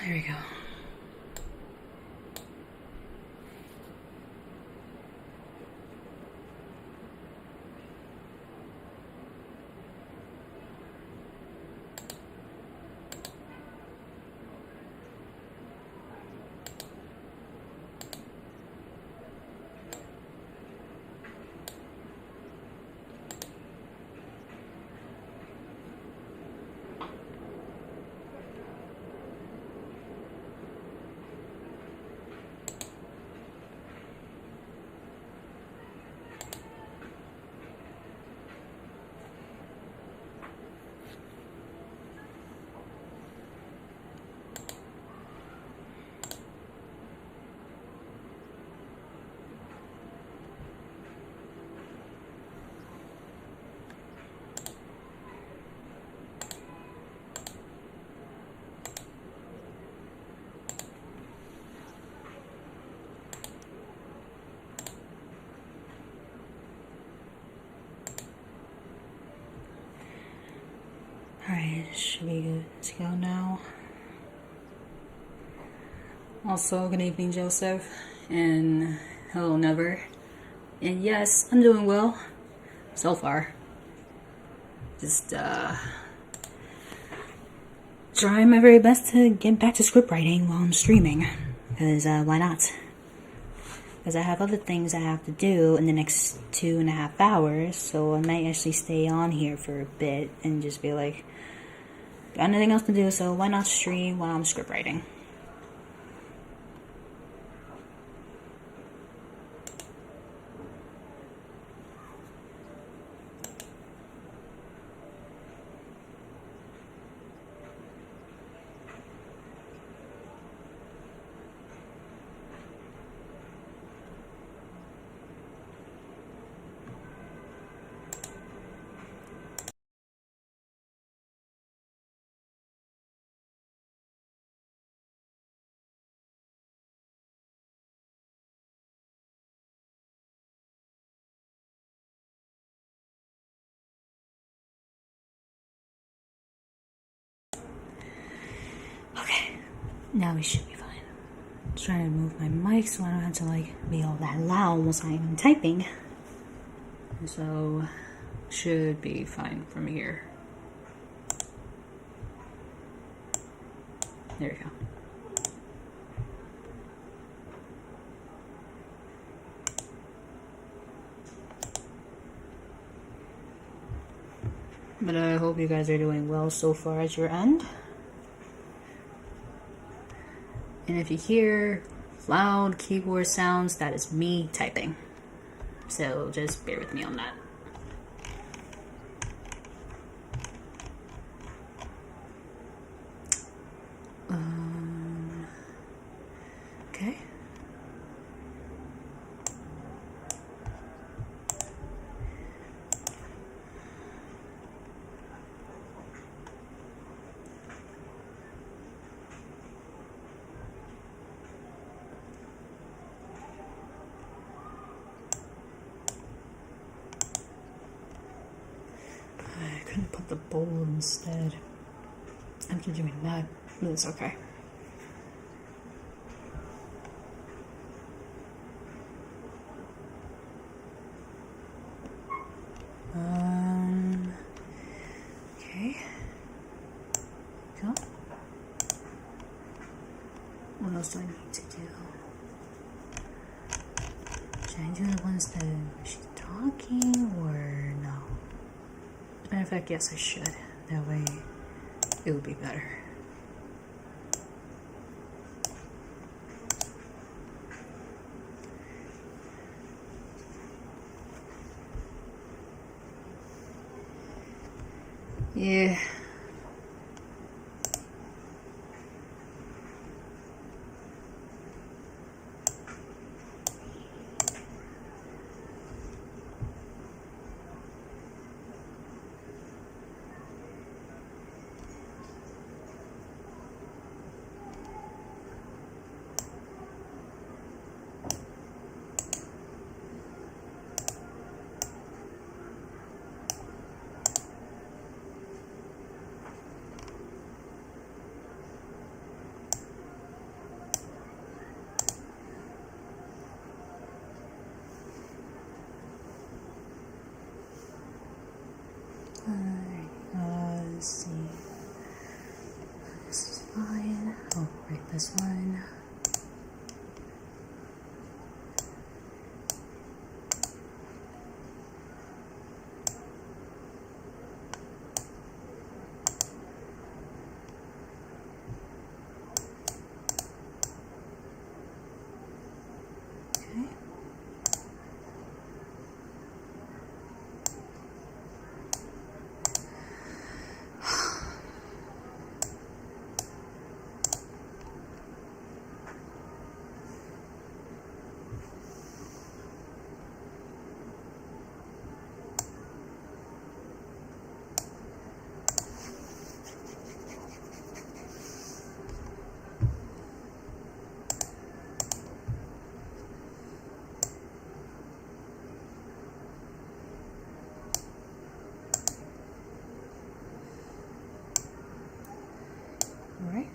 There we go. Alright, should be good to go now. Also, good evening, Joseph, and hello, Never. And yes, I'm doing well so far. Just trying my very best to get back to script writing while I'm streaming, because why not? Because I have other things I have to do in the next 2.5 hours, so I might actually stay on here for a bit and just be like, got nothing else to do, so why not stream while I'm script writing? Okay, now we should be fine. I'm trying to move my mic so I don't have to like be all that loud whilst I'm typing. So should be fine from here. There we go. But I hope you guys are doing well so far at your end. And if you hear loud keyboard sounds, that is me typing. So just bear with me on that. Okay. I couldn't put the bowl instead. After doing that, but it's okay. Okay. Cool. What else do I need to do? Should I do the ones that she's talking or no? As a matter of fact, yes, I should. That way it would be better. Yeah. Let's see. This is fine. Oh, right, this one. Okay. All right.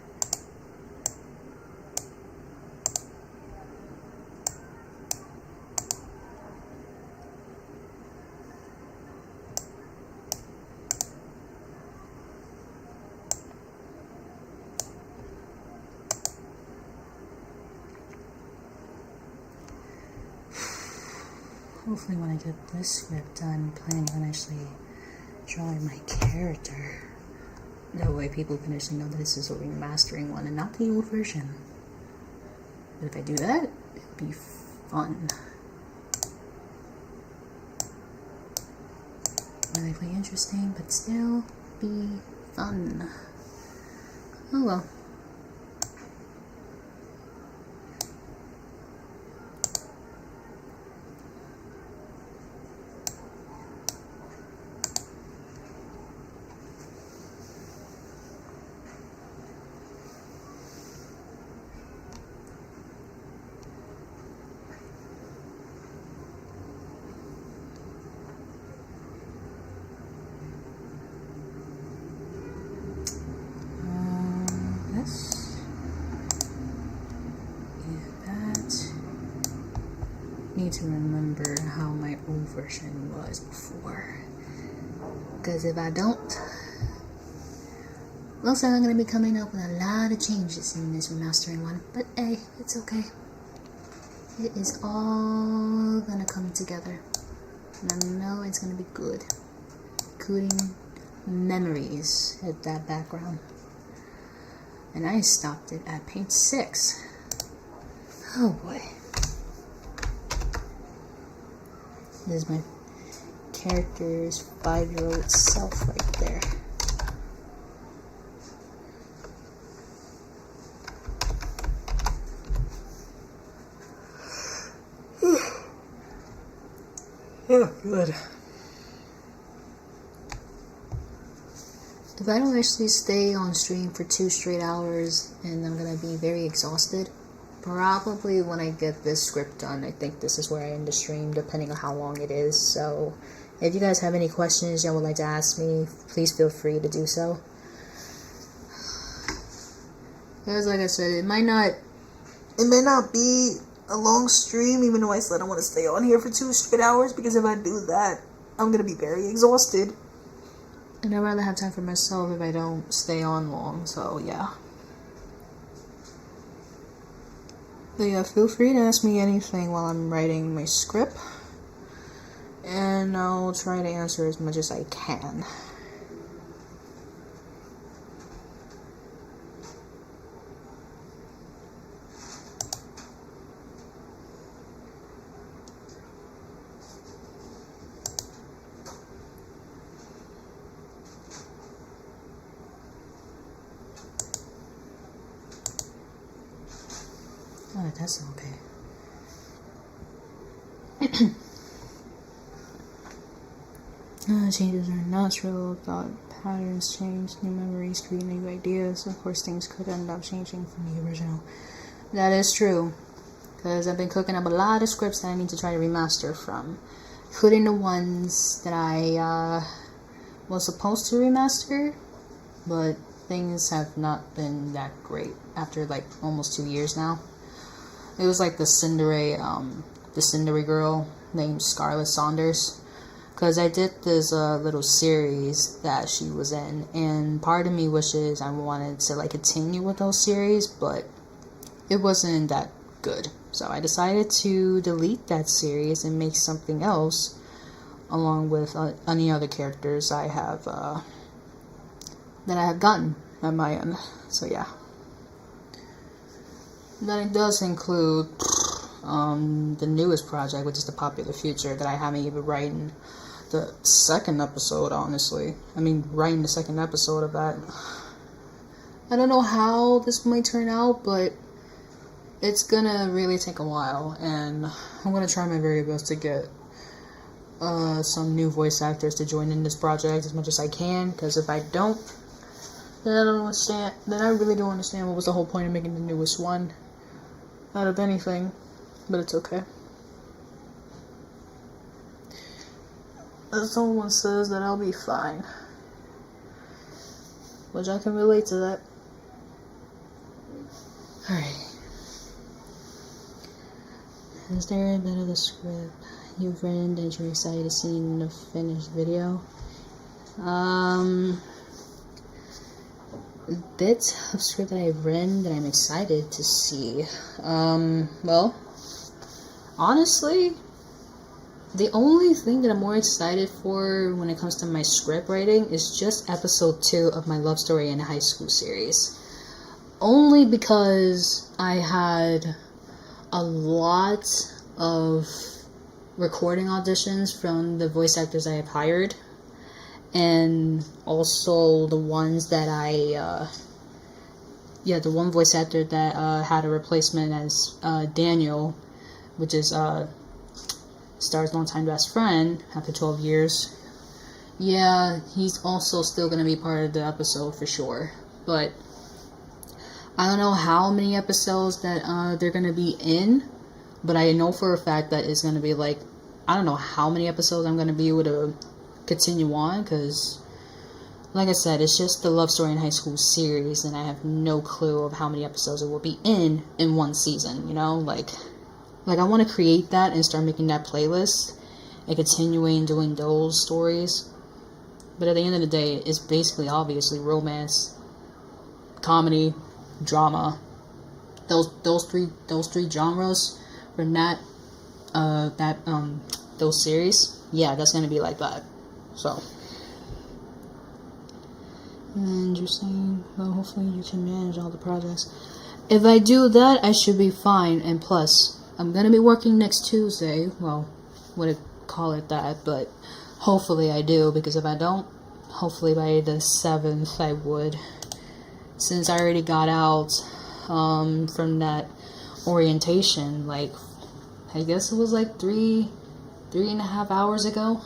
Hopefully when I get this script done, I'm planning on actually drawing my character. That way people can actually know that this is a remastering one and not the old version. But if I do that, it'll be fun. Relatively interesting, but still be fun. Oh well. Need to remember how my old version was before, because if I don't, looks like I'm going to be coming up with a lot of changes in this remastering one, but hey, it's okay. It is all going to come together, and I know it's going to be good, including memories at that background. And I stopped it at page 6. Oh boy. This is my character's 5-year-old self right there. Oh, good. If I don't actually stay on stream for 2 straight hours, and I'm gonna be very exhausted, probably when I get this script done, I think this is where I end the stream, depending on how long it is. So, if you guys have any questions y'all would like to ask me, please feel free to do so. Because like I said, it may not be a long stream, even though I said I want to stay on here for 2 straight hours, because if I do that, I'm gonna be very exhausted. And I'd rather have time for myself if I don't stay on long, so yeah. But yeah, feel free to ask me anything while I'm writing my script, and I'll try to answer as much as I can. Oh, that's okay. Changes are natural, thought patterns change, new memories create new ideas. Of course, things could end up changing from the original. That is true, because I've been cooking up a lot of scripts that I need to try to remaster from, including the ones that I was supposed to remaster, but things have not been that great after like almost 2 years now. It was like the Cinderay girl named Scarlett Saunders. because I did this little series that she was in, and part of me wishes I wanted to like continue with those series, but it wasn't that good. So I decided to delete that series and make something else along with any other characters I have that I have gotten at my end. So yeah. And then it does include the newest project, which is the Popular Future, that I haven't even written the second episode, honestly. I mean, writing the second episode of that. I don't know how this might turn out, but it's gonna really take a while, and I'm gonna try my very best to get some new voice actors to join in this project as much as I can, because if I don't, then I really don't understand what was the whole point of making the newest one out of anything, but it's okay. Someone says that I'll be fine, which I can relate to that. Alright. Is there a bit of the script you've written that you're excited to see in the finished video? Bits of script that I've written that I'm excited to see. Well, honestly, the only thing that I'm more excited for when it comes to my script writing is just episode 2 of my Love Story in High School series. Only because I had a lot of recording auditions from the voice actors I have hired, and also the ones that the one voice actor that had a replacement as Daniel, which is Star's longtime best friend after 12 years. Yeah, he's also still gonna be part of the episode for sure, but I don't know how many episodes that they're gonna be in, but I know for a fact that it's gonna be like, I don't know how many episodes I'm gonna be able to continue on, because like I said, it's just the Love Story in High School series, and I have no clue of how many episodes it will be in one season, you know, like I want to create that and start making that playlist and continuing doing those stories. But at the end of the day, it's basically obviously romance, comedy, drama. Those three genres from those series. Yeah, that's gonna be like that. So, and you're saying, well, hopefully you can manage all the projects. If I do that, I should be fine. And plus, I'm gonna be working next Tuesday. Well, wouldn't call it that, but hopefully I do, because if I don't, hopefully by the 7th I would. Since I already got out from that orientation, like, I guess it was like 3.5 hours ago.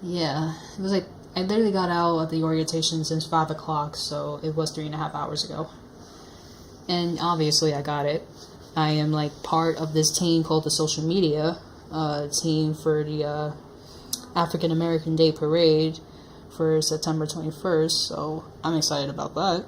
Yeah, it was like, I literally got out of the orientation since 5 o'clock, so it was 3.5 hours ago. And obviously I got it. I am like part of this team called the social media team for the African American Day Parade for September 21st, so I'm excited about that.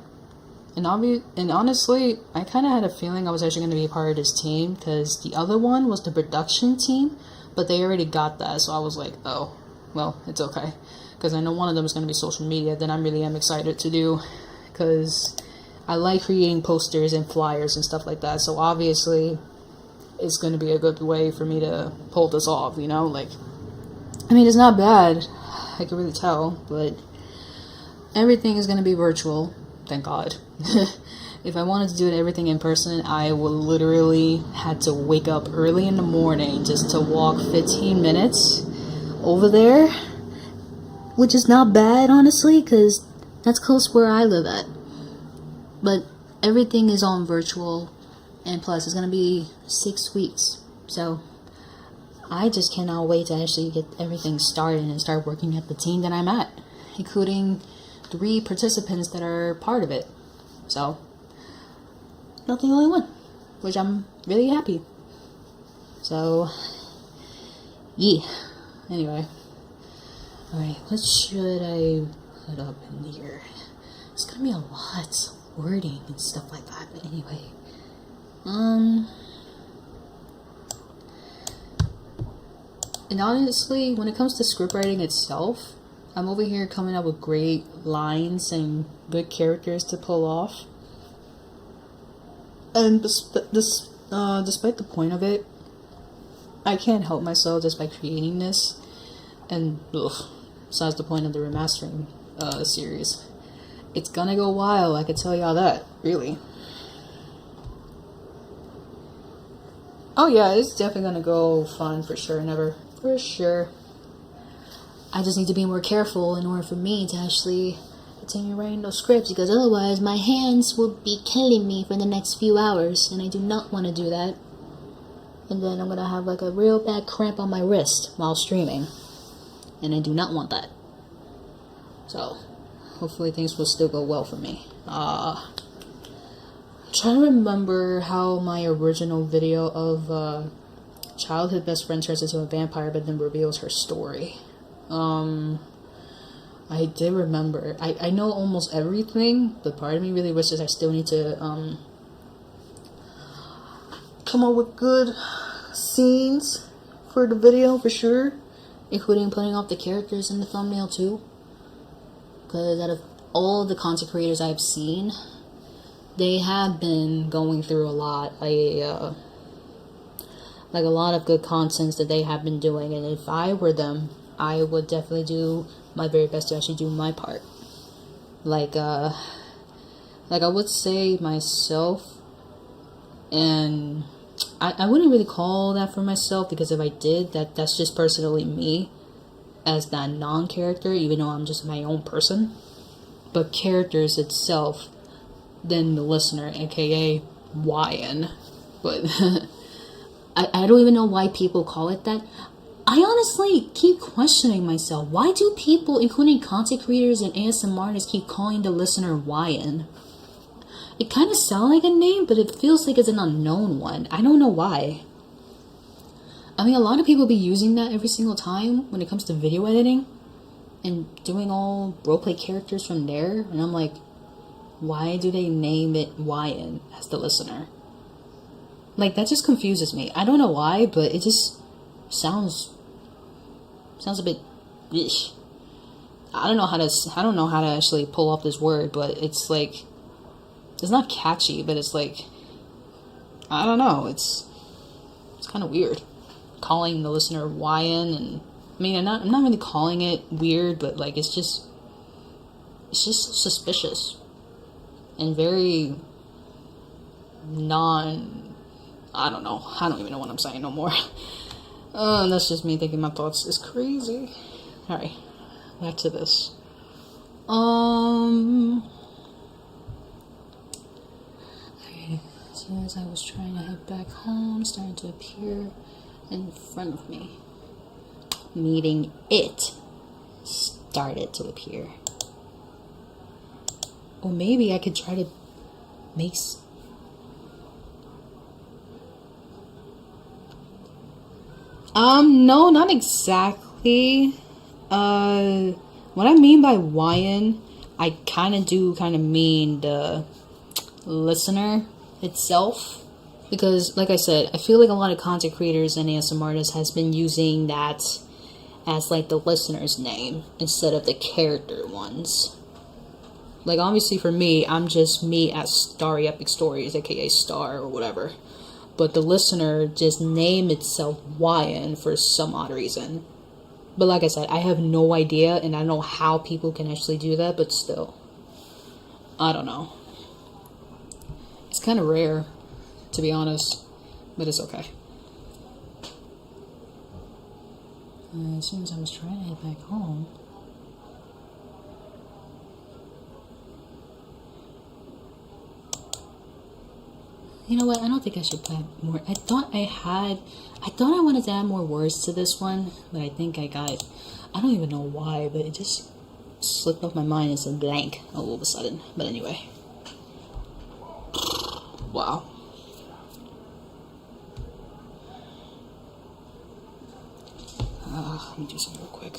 And honestly, I kind of had a feeling I was actually going to be a part of this team, because the other one was the production team, but they already got that, so I was like, oh, well, it's okay, because I know one of them is going to be social media. Then I really am excited to do, because I like creating posters and flyers and stuff like that, so obviously it's going to be a good way for me to pull this off, you know, like, I mean, it's not bad, I can really tell, but everything is going to be virtual, thank God. If I wanted to do everything in person, I would literally had to wake up early in the morning just to walk 15 minutes over there, which is not bad, honestly, because that's close where I live at. But everything is on virtual, and plus it's going to be 6 weeks, so I just cannot wait to actually get everything started and start working at the team that I'm at, including 3 participants that are part of it. So, not the only one, which I'm really happy. So, yeah. Anyway. Alright, what should I put up in here? It's gonna be a lot of wording and stuff like that, but anyway. And honestly, when it comes to script writing itself, I'm over here coming up with great lines and good characters to pull off. And despite the point of it, I can't help myself just by creating this. And besides the point of the remastering series, it's gonna go wild. I can tell y'all that, really. Oh yeah, it's definitely gonna go fun for sure. Never for sure. I just need to be more careful in order for me to actually continue writing those scripts, because otherwise my hands will be killing me for the next few hours, and I do not want to do that. And then I'm gonna have like a real bad cramp on my wrist while streaming, and I do not want that. So hopefully things will still go well for me. I'm trying to remember how my original video of childhood best friend turns into a vampire but then reveals her story. I did remember. I know almost everything, but part of me really wishes I still need to come up with good scenes for the video for sure, including putting up the characters in the thumbnail too. Because out of all the content creators I've seen, they have been going through a lot. Like a lot of good contents that they have been doing, and if I were them, I would definitely do my very best to actually do my part. Like I would say myself, and I wouldn't really call that for myself, because if I did, that's just personally me as that non-character, even though I'm just my own person. But characters itself, then the listener, aka YN. But I don't even know why people call it that. I honestly keep questioning myself. Why do people, including content creators and ASMR artists, keep calling the listener YN? It kind of sounds like a name, but it feels like it's an unknown one. I don't know why. I mean, a lot of people be using that every single time when it comes to video editing and doing all roleplay characters from there. And I'm like, why do they name it YN as the listener? Like, that just confuses me. I don't know why, but it just sounds a bit ish. I don't know how to actually pull off this word, but it's like, it's not catchy, but it's like, I don't know, it's kind of weird calling the listener YN. And I mean, I'm not really calling it weird, but like, it's just suspicious and very I don't know. I don't even know what I'm saying no more. That's just me thinking my thoughts is crazy. Alright, back to this. So as I was trying to head back home, starting to appear in front of me. Meaning it started to appear. Or maybe I could try to make... No, not exactly. What I mean by YN, I kind of mean the listener itself. Because, like I said, I feel like a lot of content creators and ASMR artists has been using that as, like, the listener's name instead of the character ones. Like, obviously for me, I'm just me as Starry Epic Stories, aka Star or whatever. But the listener just named itself YN for some odd reason. But like I said, I have no idea, and I don't know how people can actually do that, but still. I don't know. It's kind of rare, to be honest, but it's okay. As soon as I was trying to head back home, you know what? I don't think I should add more. I thought I wanted to add more words to this one, but I think I don't even know why, but it just slipped off my mind as a blank all of a sudden. But anyway. Wow. Let me do something real quick.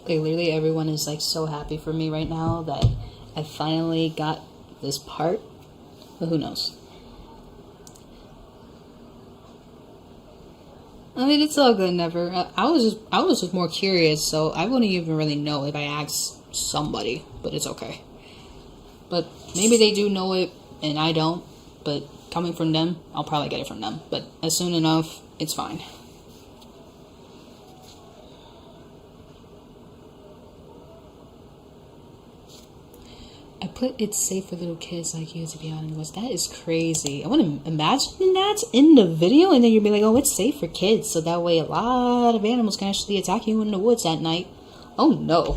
Like, literally everyone is like so happy for me right now that I finally got this part. But who knows? I mean, it's all good. Never. I was just more curious, so I wouldn't even really know if I asked somebody. But it's okay. But maybe they do know it and I don't. But coming from them, I'll probably get it from them. But as soon enough, it's fine. I put it's safe for little kids like you to be out in the woods. That is crazy. I want to imagine that in the video, and then you'd be like, oh, it's safe for kids. So that way a lot of animals can actually attack you in the woods at night. Oh, no.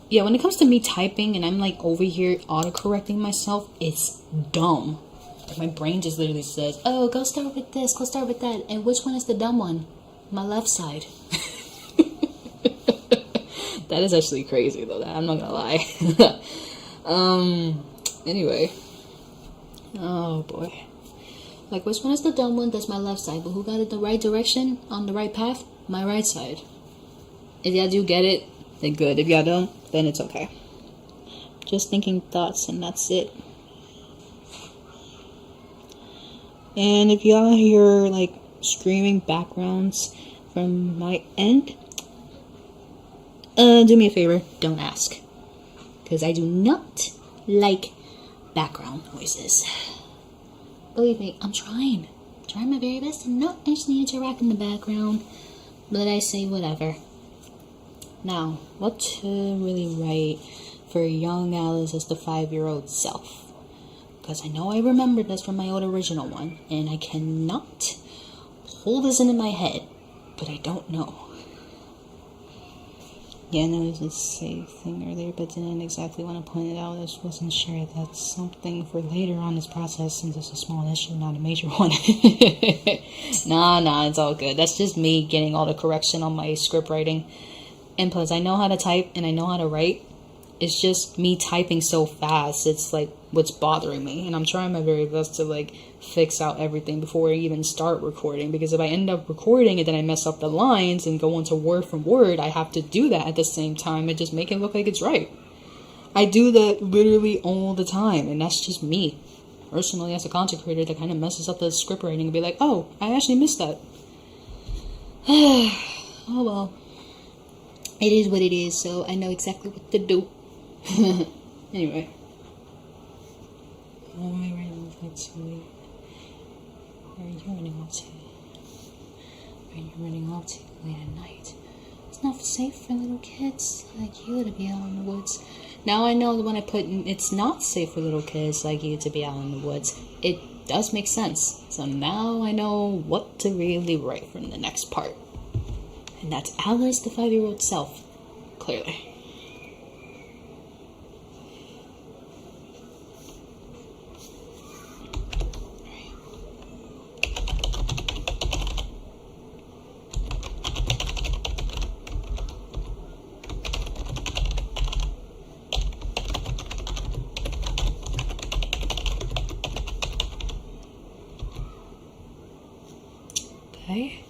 Yeah, when it comes to me typing and I'm like over here autocorrecting myself, it's dumb. Like, my brain just literally says, oh, go start with this, go start with that. And which one is the dumb one? My left side. That is actually crazy, though. I'm not gonna lie. Anyway. Oh, boy. Like, which one is the dumb one? That's my left side. But who got it the right direction? On the right path? My right side. If y'all do get it, then good. If y'all don't, then it's okay. Just thinking thoughts, and that's it. And if y'all hear, like, screaming backgrounds from my end, do me a favor, don't ask. Because I do not like background noises. Believe me, I'm trying my very best to not actually interact in the background, but I say whatever. Now, what to really write for young Alice as the 5-year-old self? Because I know I remember this from my old original one, and I cannot hold this in my head, but I don't know. Yeah, I know it was a safe thing earlier, but didn't exactly want to point it out. I just wasn't sure if that's something for later on this process, since it's a small issue, not a major one. Nah, it's all good. That's just me getting all the correction on my script writing. And plus, I know how to type and I know how to write. It's just me typing so fast. It's like what's bothering me. And I'm trying my very best to like fix out everything before I even start recording. Because if I end up recording and then I mess up the lines and go into word from word, I have to do that at the same time and just make it look like it's right. I do that literally all the time. And that's just me. Personally, as a content creator, that kind of messes up the script writing and be like, oh, I actually missed that. Oh well. It is what it is, so I know exactly what to do. Anyway. Oh, am I running off to? Where are you running off to? Where are you running off to late at night? It's not safe for little kids like you to be out in the woods. Now I know when I put in, it's not safe for little kids like you to be out in the woods. It does make sense. So now I know what to really write from the next part. And that's Alice, the 5-year-old self, clearly. Okay.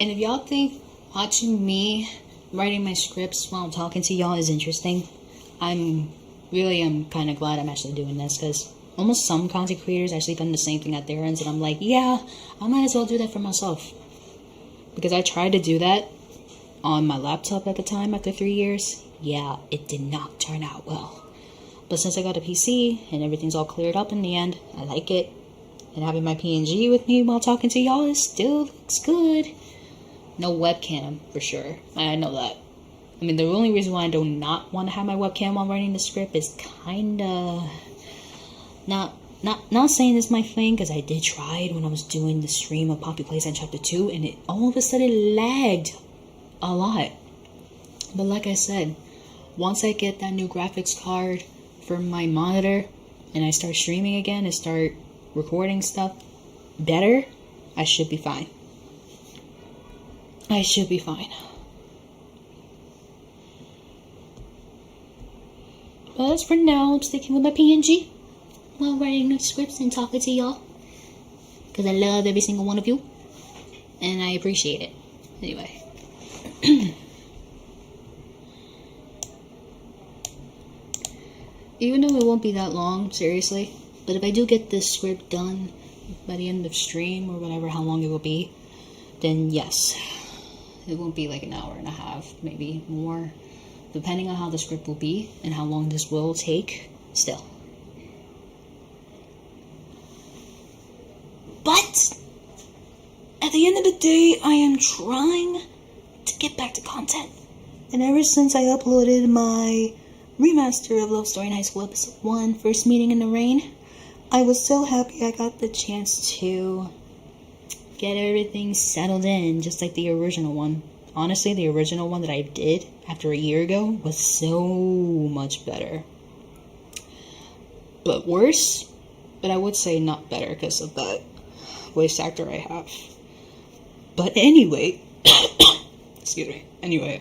And if y'all think watching me writing my scripts while I'm talking to y'all is interesting, I'm kind of glad I'm actually doing this, because almost some content creators actually done the same thing at their ends, and I'm like, yeah, I might as well do that for myself. Because I tried to do that on my laptop at the time after 3 years. Yeah, it did not turn out well. But since I got a PC and everything's all cleared up in the end, I like it. And having my PNG with me while talking to y'all, it still looks good. No webcam, for sure. I know that. I mean, the only reason why I do not want to have my webcam while writing the script is kinda... Not saying it's my thing, because I did try it when I was doing the stream of Poppy Plays on Chapter 2, and it all of a sudden lagged a lot. But like I said, once I get that new graphics card for my monitor, and I start streaming again and start recording stuff better, I should be fine. I should be fine. But as for now, I'm sticking with my PNG while writing new scripts and talking to y'all. Because I love every single one of you. And I appreciate it. Anyway. Even though it won't be that long, seriously. But if I do get this script done by the end of stream or whatever, how long it will be, then yes. It won't be like an hour and a half, maybe more. Depending on how the script will be and how long this will take, still. But at the end of the day, I am trying to get back to content. And ever since I uploaded my remaster of Love Story in High School Episode 1, First Meeting in the Rain, I was so happy I got the chance to get everything settled in, just like the original one. Honestly, the original one that I did after a year ago was so much better. But worse, but I would say not better because of that voice actor I have. But anyway, excuse me. Anyway,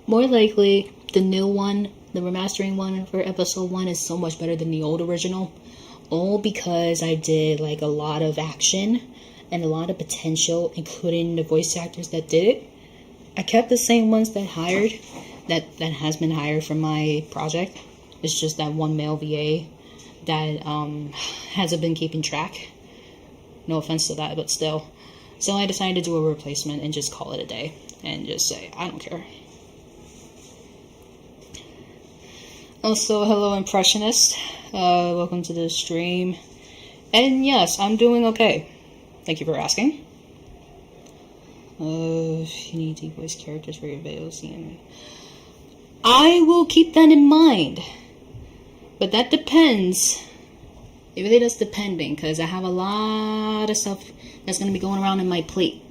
more likely the new one, the remastering one for episode 1 is so much better than the old original. All because I did like a lot of action and a lot of potential, including the voice actors that did it. I kept the same ones that has been hired for my project. It's just that one male VA that hasn't been keeping track. No offense to that, but still. So I decided to do a replacement and just call it a day. And just say, I don't care. Also, hello Impressionist. Welcome to the stream. And yes, I'm doing okay. Thank you for asking. You need to voice characters for your videos. I will keep that in mind. But that depends. It really does depending, because I have a lot of stuff that's going to be going around in my plate.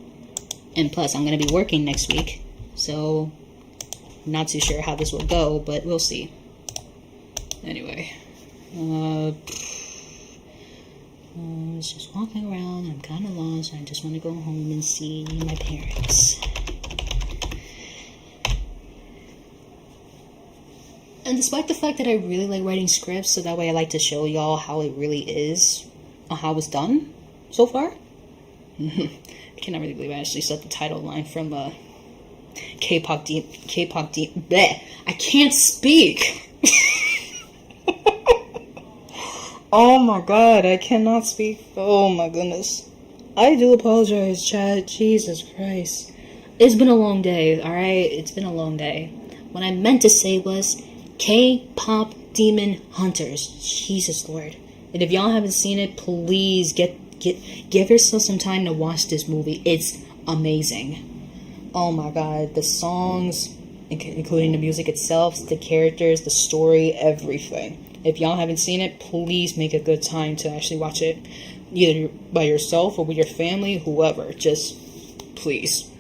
And plus, I'm going to be working next week. So, not too sure how this will go, but we'll see. Anyway. I was just walking around. I'm kind of lost. I just want to go home and see my parents. And despite the fact that I really like writing scripts, so that way I like to show y'all how it really is, or how it's done so far. I cannot really believe I actually set the title line from K-pop bleh. I can't speak. Oh my god, I cannot speak. Oh my goodness. I do apologize, chat. Jesus Christ. It's been a long day, alright? It's been a long day. What I meant to say was K-pop Demon Hunters. Jesus Lord. And if y'all haven't seen it, please give yourself some time to watch this movie. It's amazing. Oh my god. The songs, including the music itself, the characters, the story, everything. If y'all haven't seen it, please make a good time to actually watch it. Either by yourself or with your family, whoever. Just, please.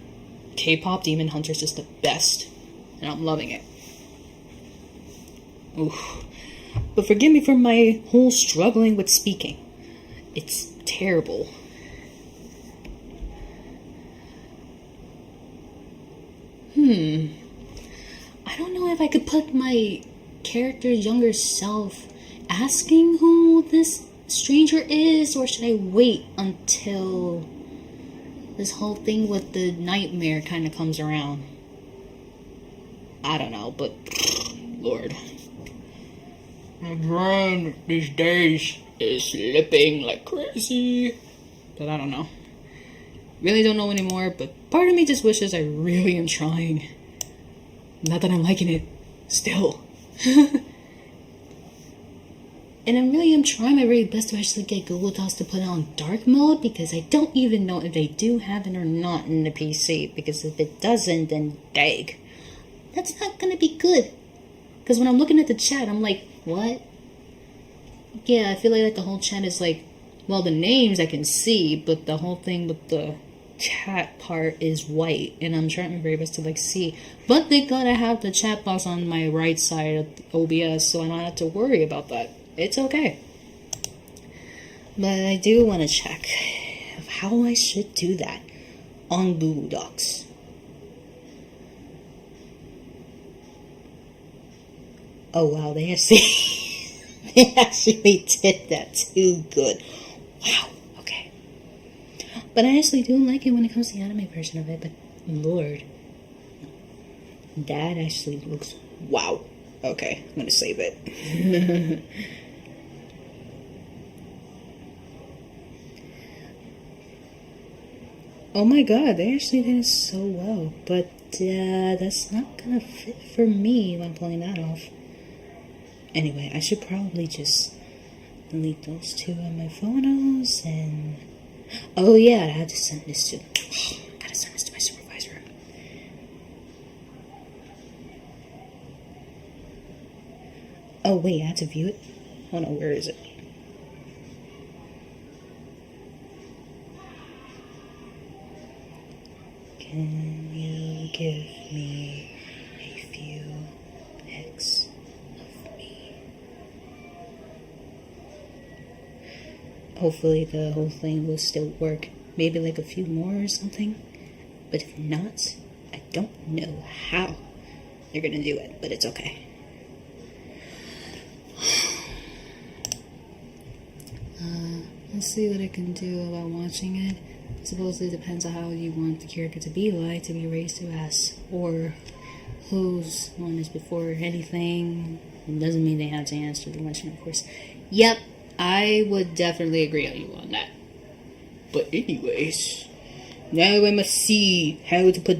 K-pop Demon Hunters is the best. And I'm loving it. Oof. But forgive me for my whole struggling with speaking. It's terrible. I don't know if I could put my character's younger self asking who this stranger is, or should I wait until this whole thing with the nightmare kind of comes around? I don't know, but Lord, my brain these days is slipping like crazy. But I don't know. Really don't know anymore, but part of me just wishes I really am trying. Not that I'm liking it still. And I really am trying my very best to actually get Google Docs to put it on dark mode, because I don't even know if they do have it or not in the PC. Because if it doesn't, then dang. That's not gonna be good. Because when I'm looking at the chat, I'm like, what? Yeah, I feel like the whole chat is like, well, the names I can see, but the whole thing with the chat part is white, and I'm trying my very best to like see. But they gotta have the chat box on my right side of the OBS, so I don't have to worry about that. It's okay. But I do want to check of how I should do that on Google Docs. Oh wow, they actually they actually did that too good. Wow, okay. But I actually do like it when it comes to the anime version of it, but Lord. That actually looks wow. Okay, I'm gonna save it. Oh my god, they actually did it so well, but that's not gonna fit for me when I'm pulling that off. Anyway, I should probably just delete those two in my photos and. Oh yeah, I had to send this to. Gotta send this to my supervisor. Oh wait, I had to view it? Oh no, where is it? Can you give me a few pics of me? Hopefully the whole thing will still work. Maybe like a few more or something. But if not, I don't know how they're gonna do it, but it's okay. Let's see what I can do about watching it. I suppose it depends on how you want the character to be like, to be raised to as, or whose one is before anything. It doesn't mean they have to answer the question, of course. Yep, I would definitely agree on you on that. But anyways, now I must see how to put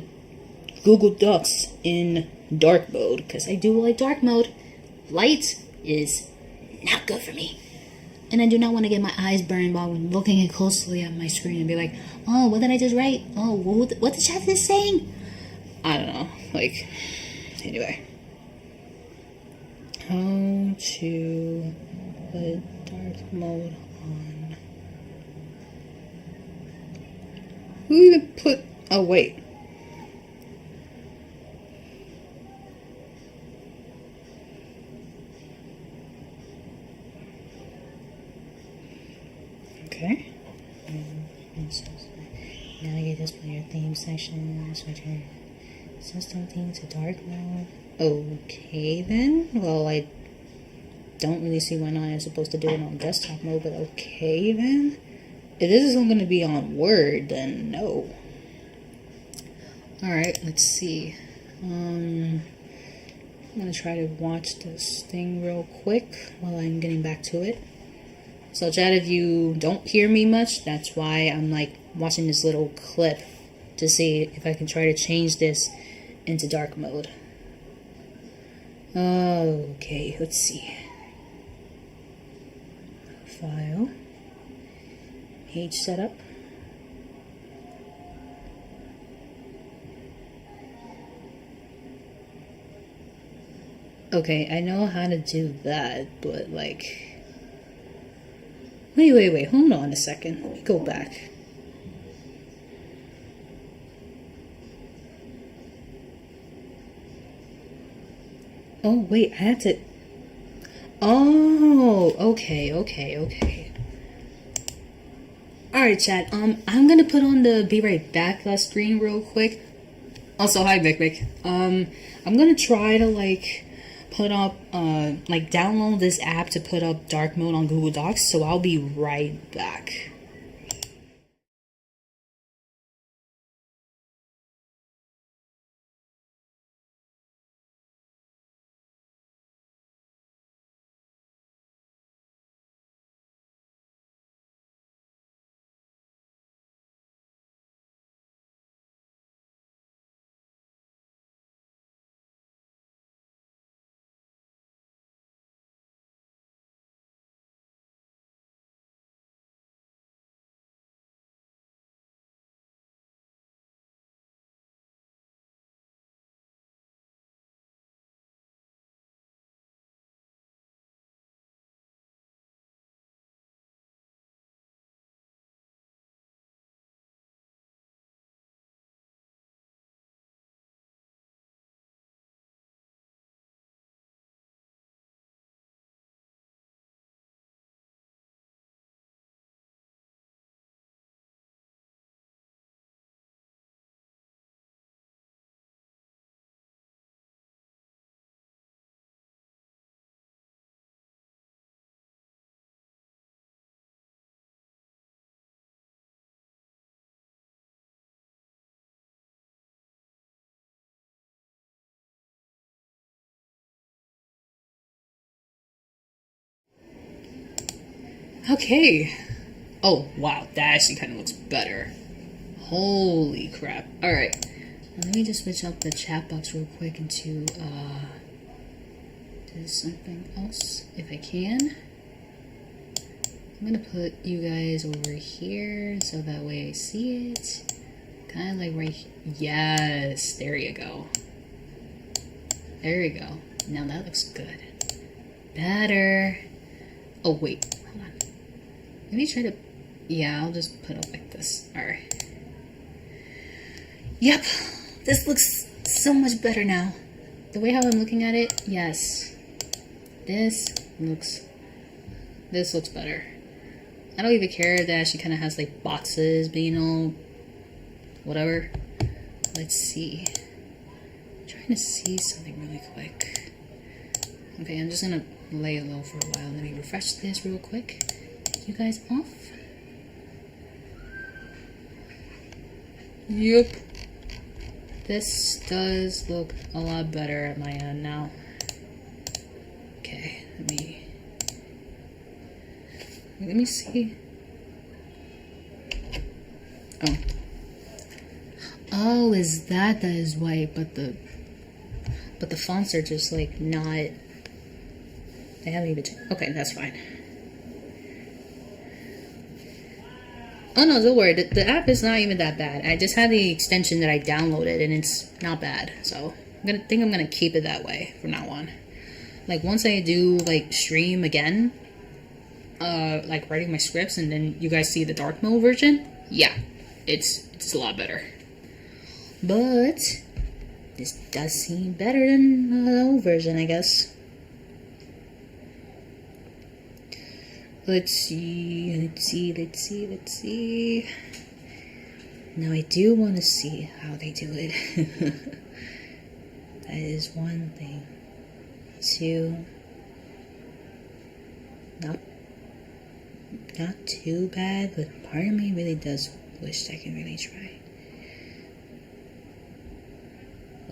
Google Docs in dark mode, because I do like dark mode. Light is not good for me. And I do not want to get my eyes burned while looking closely at my screen and be like, oh, what did I just write? Oh, what the chat is saying? I don't know. Like, anyway. How to put dark mode on. Who even put. Oh, wait. Okay. Navigate this player theme section. Switch your system theme to dark mode. Okay then. Well, I don't really see why not I'm supposed to do it on desktop mode, but okay then. If this isn't going to be on Word, then no. Alright, let's see. I'm going to try to watch this thing real quick while I'm getting back to it. So chat, if you don't hear me much, that's why I'm like watching this little clip to see if I can try to change this into dark mode. Okay, let's see. File. Page setup. Okay, I know how to do that, but like... Wait, hold on a second. Let me go back. Oh, wait, I had to... Oh, okay. Alright, chat, I'm gonna put on the be right back screen real quick. Also, hi, Vic. I'm gonna try to, like, put up, like, download this app to put up dark mode on Google Docs, so I'll be right back. Okay. Oh, wow. That actually kind of looks better. Holy crap. Alright. Let me just switch up the chat box real quick into, do something else, if I can. I'm gonna put you guys over here, so that way I see it. Kind of like right here. Yes, there you go. There you go. Now that looks good. Better. Oh, wait. Hold on. Let me try to... Yeah, I'll just put it like this. Alright. Yep. This looks so much better now. The way how I'm looking at it, yes. This looks better. I don't even care that she kind of has like boxes being all whatever. Let's see. I'm trying to see something really quick. Okay, I'm just gonna lay it low for a while. Let me refresh this real quick. Take you guys off. Yep. This does look a lot better at my end now. Okay, let me see. Oh. Oh, is that is white, but the fonts are just like not, they haven't even okay, that's fine. Oh no, don't worry, the app is not even that bad. I just had the extension that I downloaded and it's not bad, so I'm gonna keep it that way from now on. Like once I do like stream again, like writing my scripts and then you guys see the dark mode version, yeah, it's a lot better. But this does seem better than the old version, I guess. Let's see. Now I do want to see how they do it. That is one thing. Two, not too bad, but part of me really does wish I could really try.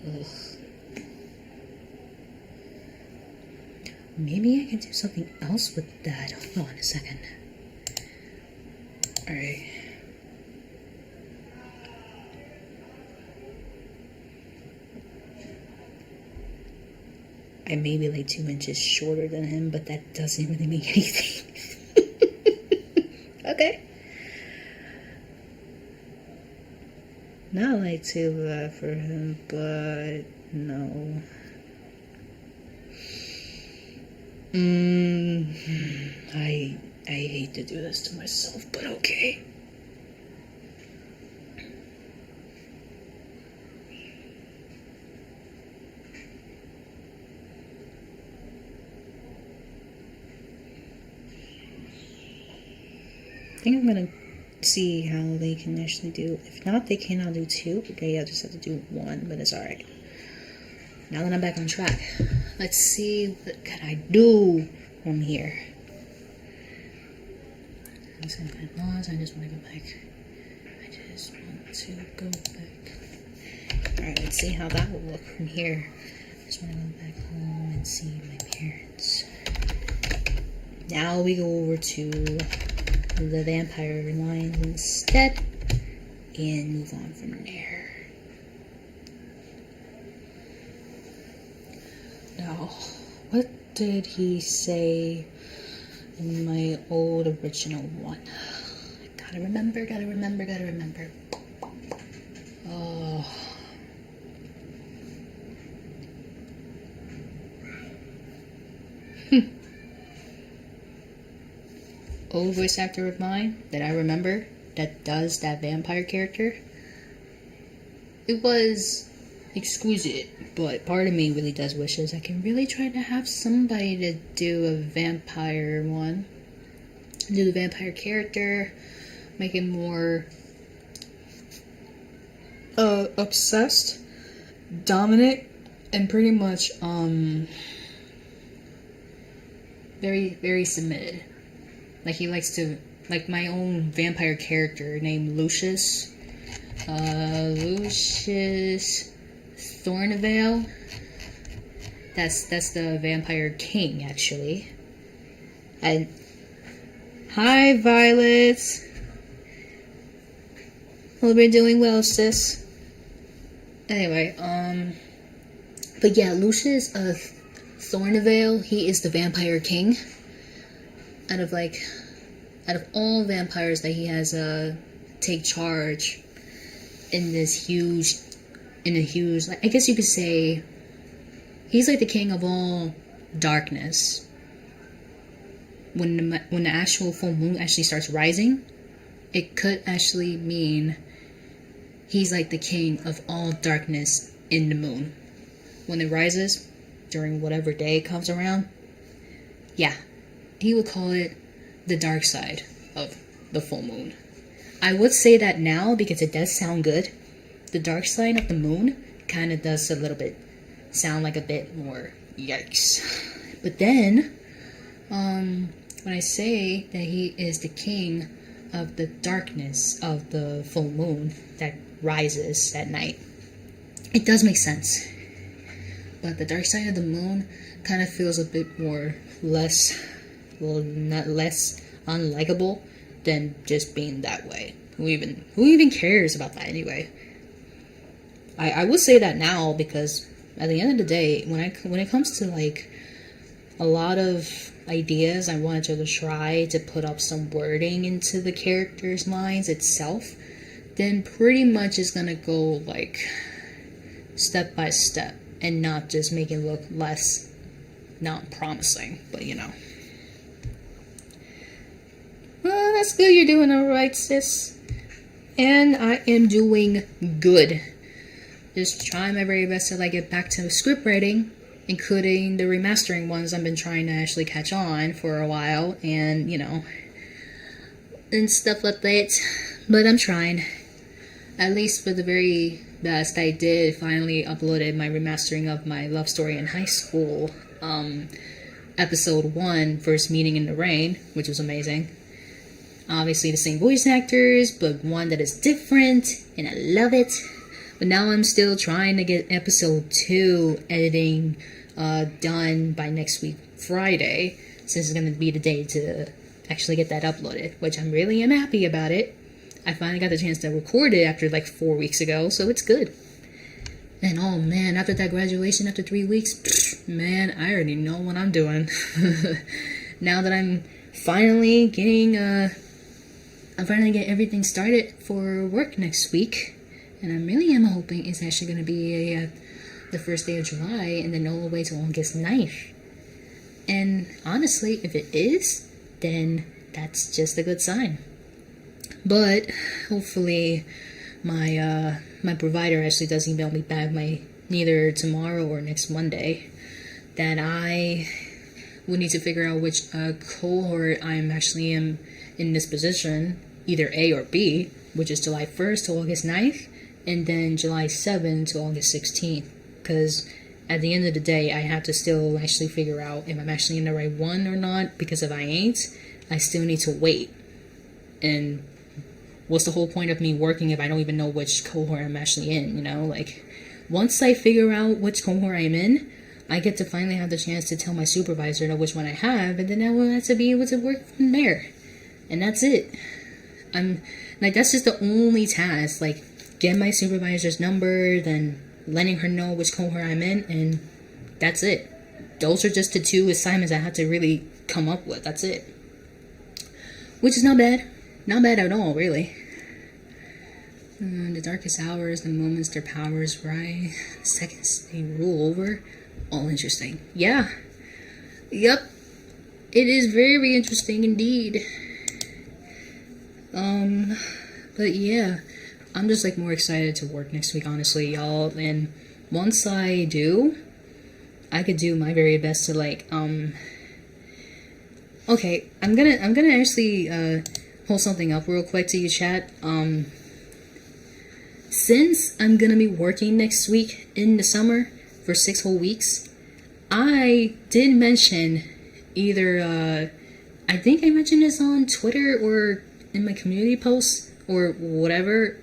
Ugh. Maybe I can do something else with that. Hold on a second. Alright. I may be like 2 inches shorter than him, but that doesn't really mean anything. Okay. Not like too bad for him, but no. I hate to do this to myself, but okay. I think I'm gonna see how they can actually do. If not, they cannot do two. Okay, I just have to do one, but it's alright. Now that I'm back on track, let's see what can I do from here. I just want to go back. I just want to go back. Alright, let's see how that will look from here. I just want to go back home and see my parents. Now we go over to the vampire lines instead and move on from there. Now, what did he say in my old original one? Gotta remember. Oh. Old voice actor of mine that I remember that does that vampire character. It was exquisite, but part of me really does wish I can really try to have somebody to do a vampire one. Do the vampire character, make it more obsessed, dominant, and pretty much very, very submitted. Like he likes to, like my own vampire character named Lucius Thornvale. That's the vampire king, actually. And Hi, Violet. Hope you're doing well, sis. Anyway, but yeah, Lucius Thornvale, he is the vampire king. Out of all vampires that he has take charge in a huge, like, I guess you could say, he's like the king of all darkness. When the actual full moon actually starts rising, it could actually mean he's like the king of all darkness in the moon. When it rises, during whatever day it comes around, yeah, he would call it the dark side of the full moon. I would say that now because it does sound good. The dark side of the moon kind of does a little bit sound like a bit more yikes. But then, when I say that he is the king of the darkness of the full moon that rises at night, it does make sense. But the dark side of the moon kind of feels a bit more not less unlikable than just being that way. Who even cares about that anyway? I would say that now because at the end of the day, when it comes to like a lot of ideas, I wanted to try to put up some wording into the characters' minds itself, then pretty much it's gonna go like step by step and not just make it look less not promising, but you know. Well, that's good. You're doing alright, sis. And I am doing good. Just trying my very best to like get back to script writing, including the remastering ones I've been trying to actually catch on for a while, and you know, and stuff like that. But I'm trying. At least for the very best, I did finally uploaded my remastering of my love story in high school, episode 1, First Meeting in the Rain, which was amazing. Obviously the same voice actors, but one that is different, and I love it. But now I'm still trying to get episode 2 editing done by next week, Friday, since it's going to be the day to actually get that uploaded, which I'm really am happy about it. I finally got the chance to record it after like 4 weeks ago, so it's good. And oh man, after that graduation, after 3 weeks, man, I already know what I'm doing. Now that I'm finally getting everything started for work next week, and I really am hoping it's actually going to be the first day of July and then all the way to August 9th. And honestly, if it is, then that's just a good sign. But hopefully my provider actually does email me back neither tomorrow or next Monday, that I would need to figure out which cohort I'm actually in this position, either A or B, which is July 1st to August 9th, and then July 7th to August 16th. Because at the end of the day, I have to still actually figure out if I'm actually in the right one or not, because if I ain't, I still need to wait. And what's the whole point of me working if I don't even know which cohort I'm actually in, you know? Like, once I figure out which cohort I'm in, I get to finally have the chance to tell my supervisor which one I have, and then I will have to be able to work from there. And that's it. I'm like, that's just the only task. Like, get my supervisor's number, then letting her know which cohort I'm in, and that's it. Those are just the 2 assignments I had to really come up with. That's it. Which is not bad. Not bad at all, really. The darkest hours, the moments their powers rise, the seconds they rule over. All interesting. Yeah. Yep. It is very interesting indeed. But yeah, I'm just like more excited to work next week, honestly, y'all. And once I do, I could do my very best to like, okay, I'm gonna actually, hold something up real quick to you, chat. Since I'm gonna be working next week in the summer for 6 whole weeks, I did mention either, I think I mentioned this on Twitter or in my community posts or whatever,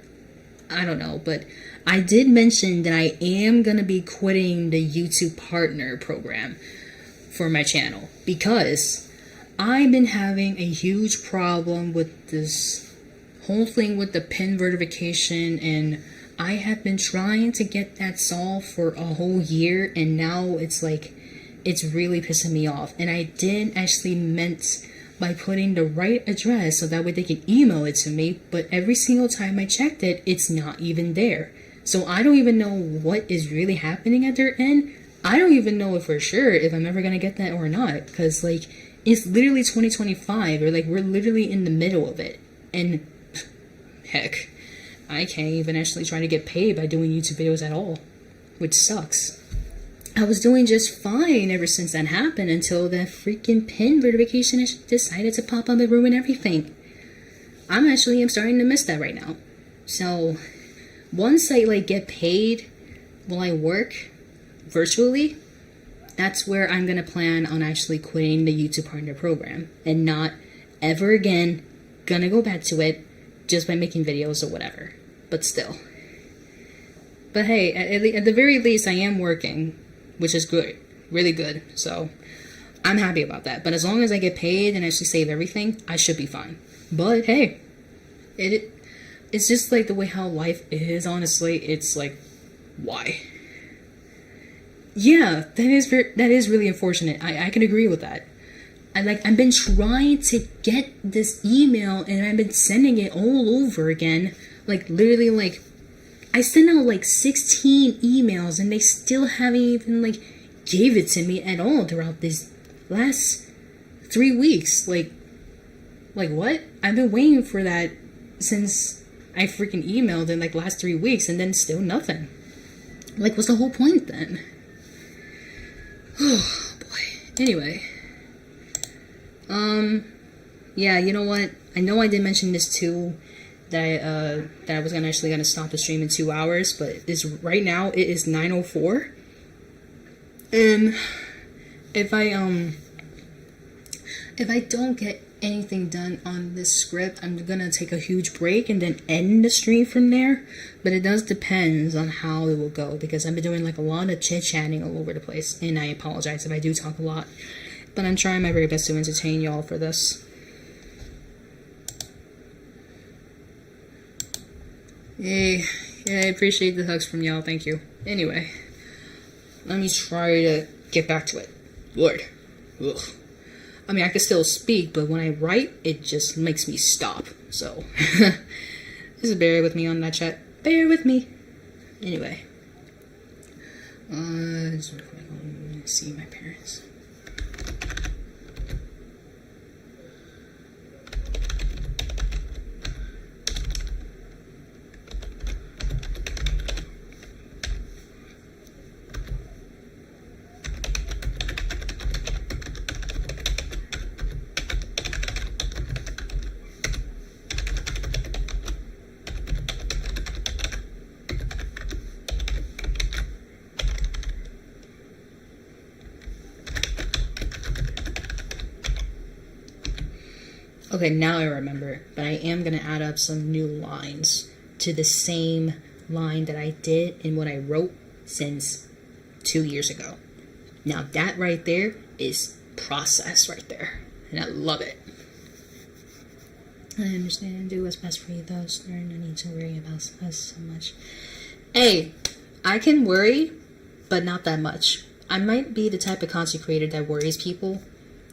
I don't know, but I did mention that I am gonna be quitting the YouTube partner program for my channel, because I've been having a huge problem with this whole thing with the pin verification, and I have been trying to get that solved for a whole year, and now it's like, it's really pissing me off. And I did actually meant by putting the right address so that way they can email it to me, but every single time I checked it, it's not even there. So I don't even know what is really happening at their end. I don't even know for sure if I'm ever gonna get that or not, because like, it's literally 2025, or like we're literally in the middle of it, and heck, I can't even actually try to get paid by doing YouTube videos at all, which sucks. I was doing just fine ever since that happened until that freaking pin verification decided to pop up and ruin everything. I'm starting to miss that right now. So once I like get paid while I work virtually, that's where I'm gonna plan on actually quitting the YouTube Partner Program and not ever again gonna go back to it just by making videos or whatever. But still. But hey, at the very least, I am working, which is good, really good. So I'm happy about that. But as long as I get paid and actually save everything, I should be fine. But hey, it's just like the way how life is. Honestly, it's like, why? Yeah, that is really unfortunate. I can agree with that. I've been trying to get this email and I've been sending it all over again. Like literally, like I sent out like 16 emails and they still haven't even like gave it to me at all throughout this last 3 weeks. Like what? I've been waiting for that since I freaking emailed in like last 3 weeks, and then still nothing. Like, what's the whole point then? Oh boy. Anyway. Yeah, you know what? I know I did mention this too, that I was gonna stop the stream in 2 hours, but right now it is 9:04. And if I don't get anything done on this script, I'm gonna take a huge break and then end the stream from there. But it does depends on how it will go, because I've been doing like a lot of chit-chatting all over the place, and I apologize if I do talk a lot, but I'm trying my very best to entertain y'all for this. Yay. Yeah, I appreciate the hugs from y'all, thank you. Anyway, let me try to get back to it. Lord. Ugh. I mean, I can still speak, but when I write, it just makes me stop. So, just bear with me on that chat. Bear with me. Anyway. Let's see my parents. Okay, now I remember, but I am going to add up some new lines to the same line that I did in what I wrote since 2 years ago. Now that right there is process right there, and I love it. I understand, do what's best for you though, learn, no need to worry about us so much. Hey, I can worry, but not that much. I might be the type of content creator that worries people,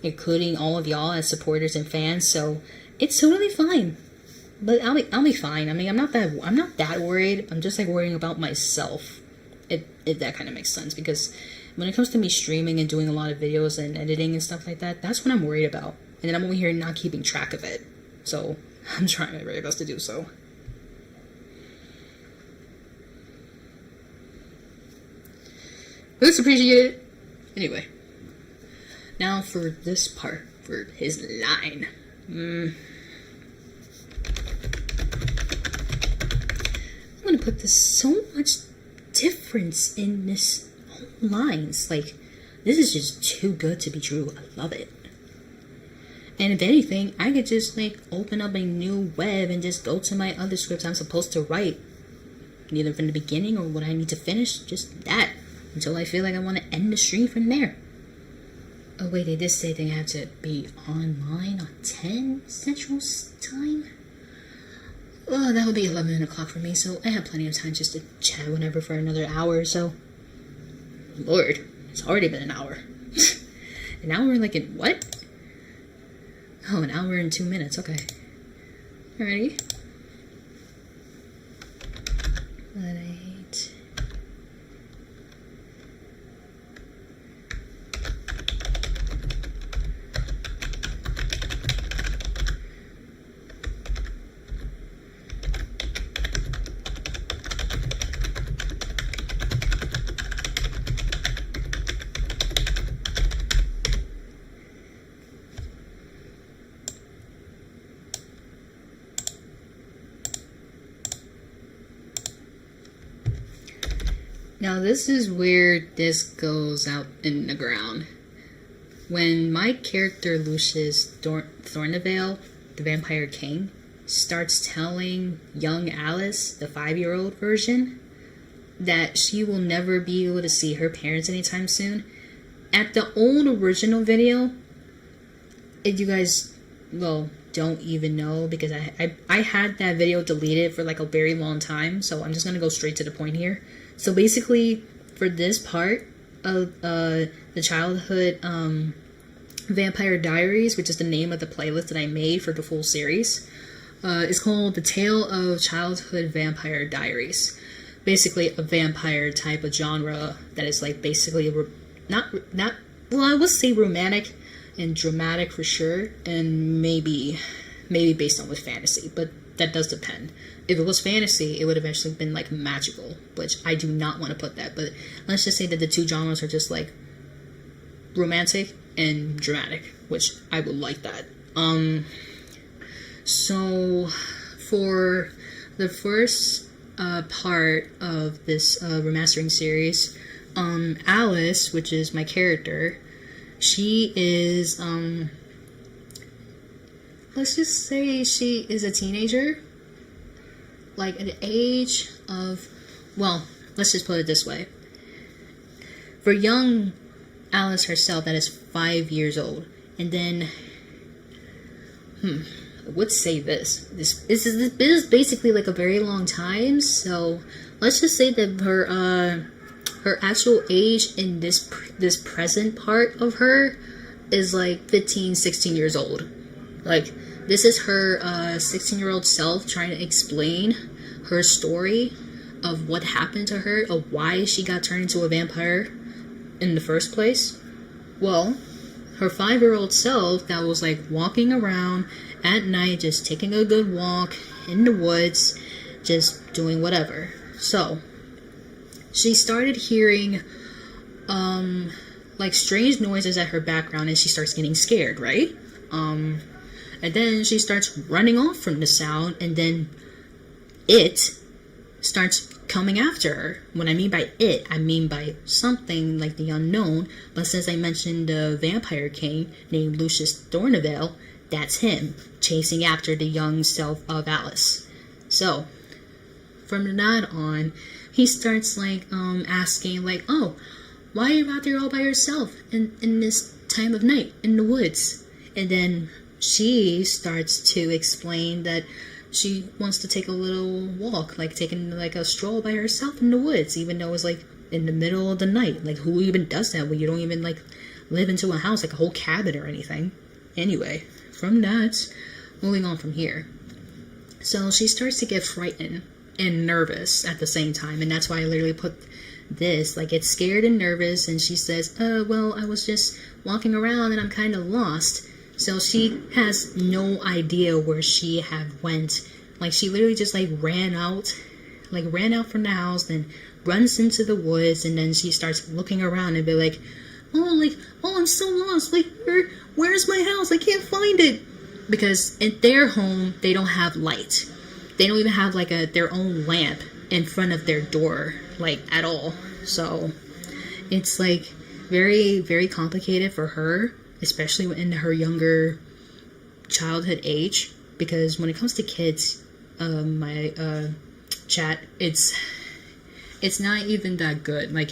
including all of y'all as supporters and fans, so it's totally fine. But I'll be fine. I mean, I'm not that worried. I'm just like worrying about myself. If that kind of makes sense, because when it comes to me streaming and doing a lot of videos and editing and stuff like that, that's what I'm worried about. And then I'm over here not keeping track of it. So I'm trying my very best to do so. Let's appreciate it. Anyway. Now for this part, for his line. I'm gonna put this so much difference in this whole lines. Like, this is just too good to be true. I love it. And if anything, I could just like open up a new web and just go to my other scripts I'm supposed to write, either from the beginning or what I need to finish, just that, until I feel like I want to end the stream from there. Oh wait, they did say they have to be online on 10 Central Time? Well, that would be 11 o'clock for me, so I have plenty of time just to chat whenever for another hour or so. Lord, it's already been an hour. An hour like in what? Oh, an hour and 2 minutes, okay. Alrighty. Right. Now this is where this goes out in the ground. When my character Lucius Thornevale, the Vampire King, starts telling young Alice, the 5-year-old version, that she will never be able to see her parents anytime soon. At the old original video, if you guys, well, don't even know, because I had that video deleted for like a very long time, so I'm just going to go straight to the point here. So basically, for this part of the childhood Vampire Diaries, which is the name of the playlist that I made for the full series, is called The Tale of Childhood Vampire Diaries. Basically, a vampire type of genre that is like basically well, I would say romantic and dramatic for sure, and maybe based on with fantasy, but that does depend. If it was fantasy, it would have eventually been like magical, which I do not want to put that. But let's just say that the two genres are just like romantic and dramatic, which I would like that. So for the first part of this remastering series, Alice, which is my character, she is let's just say she is a teenager. Like at the age of, well, let's just put it this way. For young Alice herself, that is 5 years old. And then, I would say this. This is basically like a very long time. So let's just say that her actual age in this present part of her is like 15, 16 years old. Like, this is her 16-year-old self trying to explain her story of what happened to her, of why she got turned into a vampire in the first place. Well, her 5-year-old self that was like walking around at night, just taking a good walk in the woods, just doing whatever. So, she started hearing like strange noises at her background, and she starts getting scared, right? And then she starts running off from the sound, and then it starts coming after her. When I mean by it, I mean by something like the unknown. But since I mentioned the Vampire King named Lucius Thornevale, that's him chasing after the young self of Alice. So from that on, he starts like asking like, oh, why are you out there all by yourself in this time of night in the woods? And then she starts to explain that she wants to take a little walk, like taking like a stroll by herself in the woods, even though it's like in the middle of the night. Like, who even does that when you don't even like live into a house, like a whole cabin or anything? Anyway, from that, moving on from here. So she starts to get frightened and nervous at the same time, and that's why I literally put this, like, it's scared and nervous, and she says, well, I was just walking around and I'm kind of lost. So she has no idea where she had went. Like, she literally just like ran out from the house, then runs into the woods, and then she starts looking around and be like, oh, I'm so lost. Like, where's my house? I can't find it. Because in their home, they don't have light. They don't even have like their own lamp in front of their door, like, at all. So it's like very, very complicated for her, especially in her younger childhood age, because when it comes to kids, my chat, it's not even that good. Like,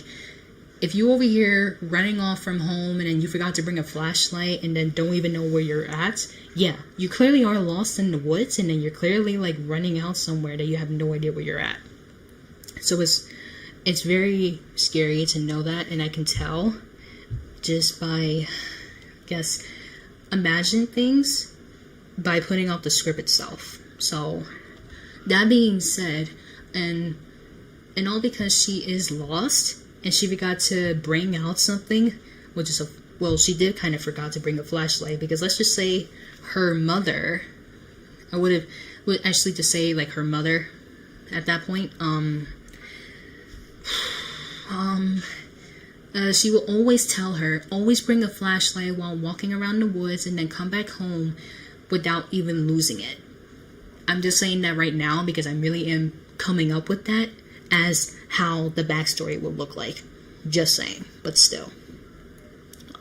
if you over here running off from home and then you forgot to bring a flashlight and then don't even know where you're at, yeah, you clearly are lost in the woods, and then you're clearly like running out somewhere that you have no idea where you're at. So it's very scary to know that, and I can tell just by, I guess, imagine things by putting out the script itself. So that being said, and all because she is lost and she forgot to bring out something, which is she did kind of forgot to bring a flashlight, because let's just say her mother, I would actually to say like her mother at that point, she will always tell her, always bring a flashlight while walking around the woods and then come back home without even losing it. I'm just saying that right now because I really am coming up with that as how the backstory will look like. Just saying, but still.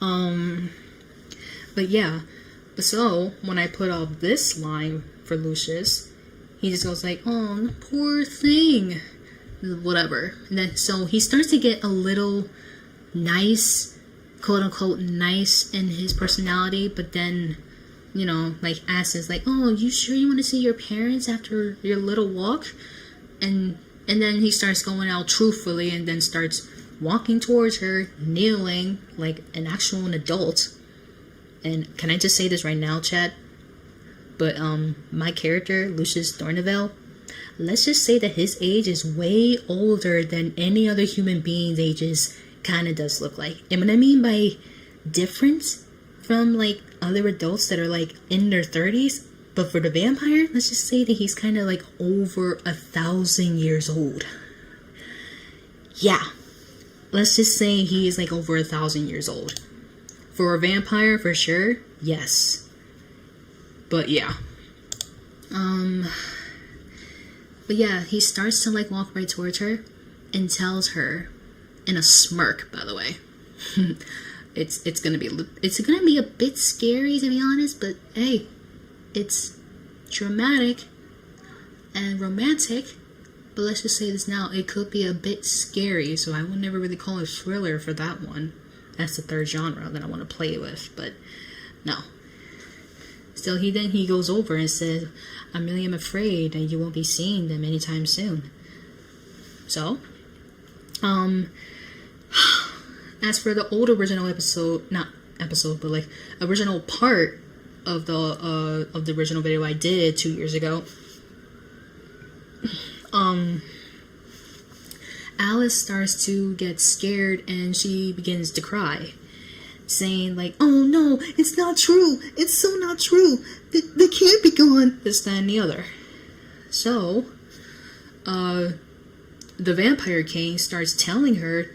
But yeah, so when I put up this line for Lucius, he just goes like, "Oh, poor thing," whatever. And then so he starts to get a little nice, quote unquote nice in his personality, but then, you know, like asks like, "Oh, you sure you want to see your parents after your little walk?" And then he starts going out truthfully and then starts walking towards her, kneeling like an actual adult. And can I just say this right now, chat? But my character, Lucius Dorneville, let's just say that his age is way older than any other human being's ages kind of does look like. And what I mean by different from like other adults that are like in their 30s, but for the vampire, let's just say that he's kind of like over 1,000 years old. Yeah, let's just say he is like over 1,000 years old. For a vampire, for sure, yes. But yeah. But yeah, he starts to like walk right towards her and tells her in a smirk, by the way. it's gonna be a bit scary, to be honest, but hey, it's dramatic and romantic. But let's just say this now, it could be a bit scary, so I would never really call it thriller for that one. That's the third genre that I want to play with, but no. Still, he goes over and says, "I really am afraid that you won't be seeing them anytime soon." So, as for the old original episode, not episode, but like original part of the original video I did 2 years ago, Alice starts to get scared and she begins to cry, saying like, "Oh no, it's not true. It's so not true. They can't be gone." This, that, and the other. So, the Vampire King starts telling her,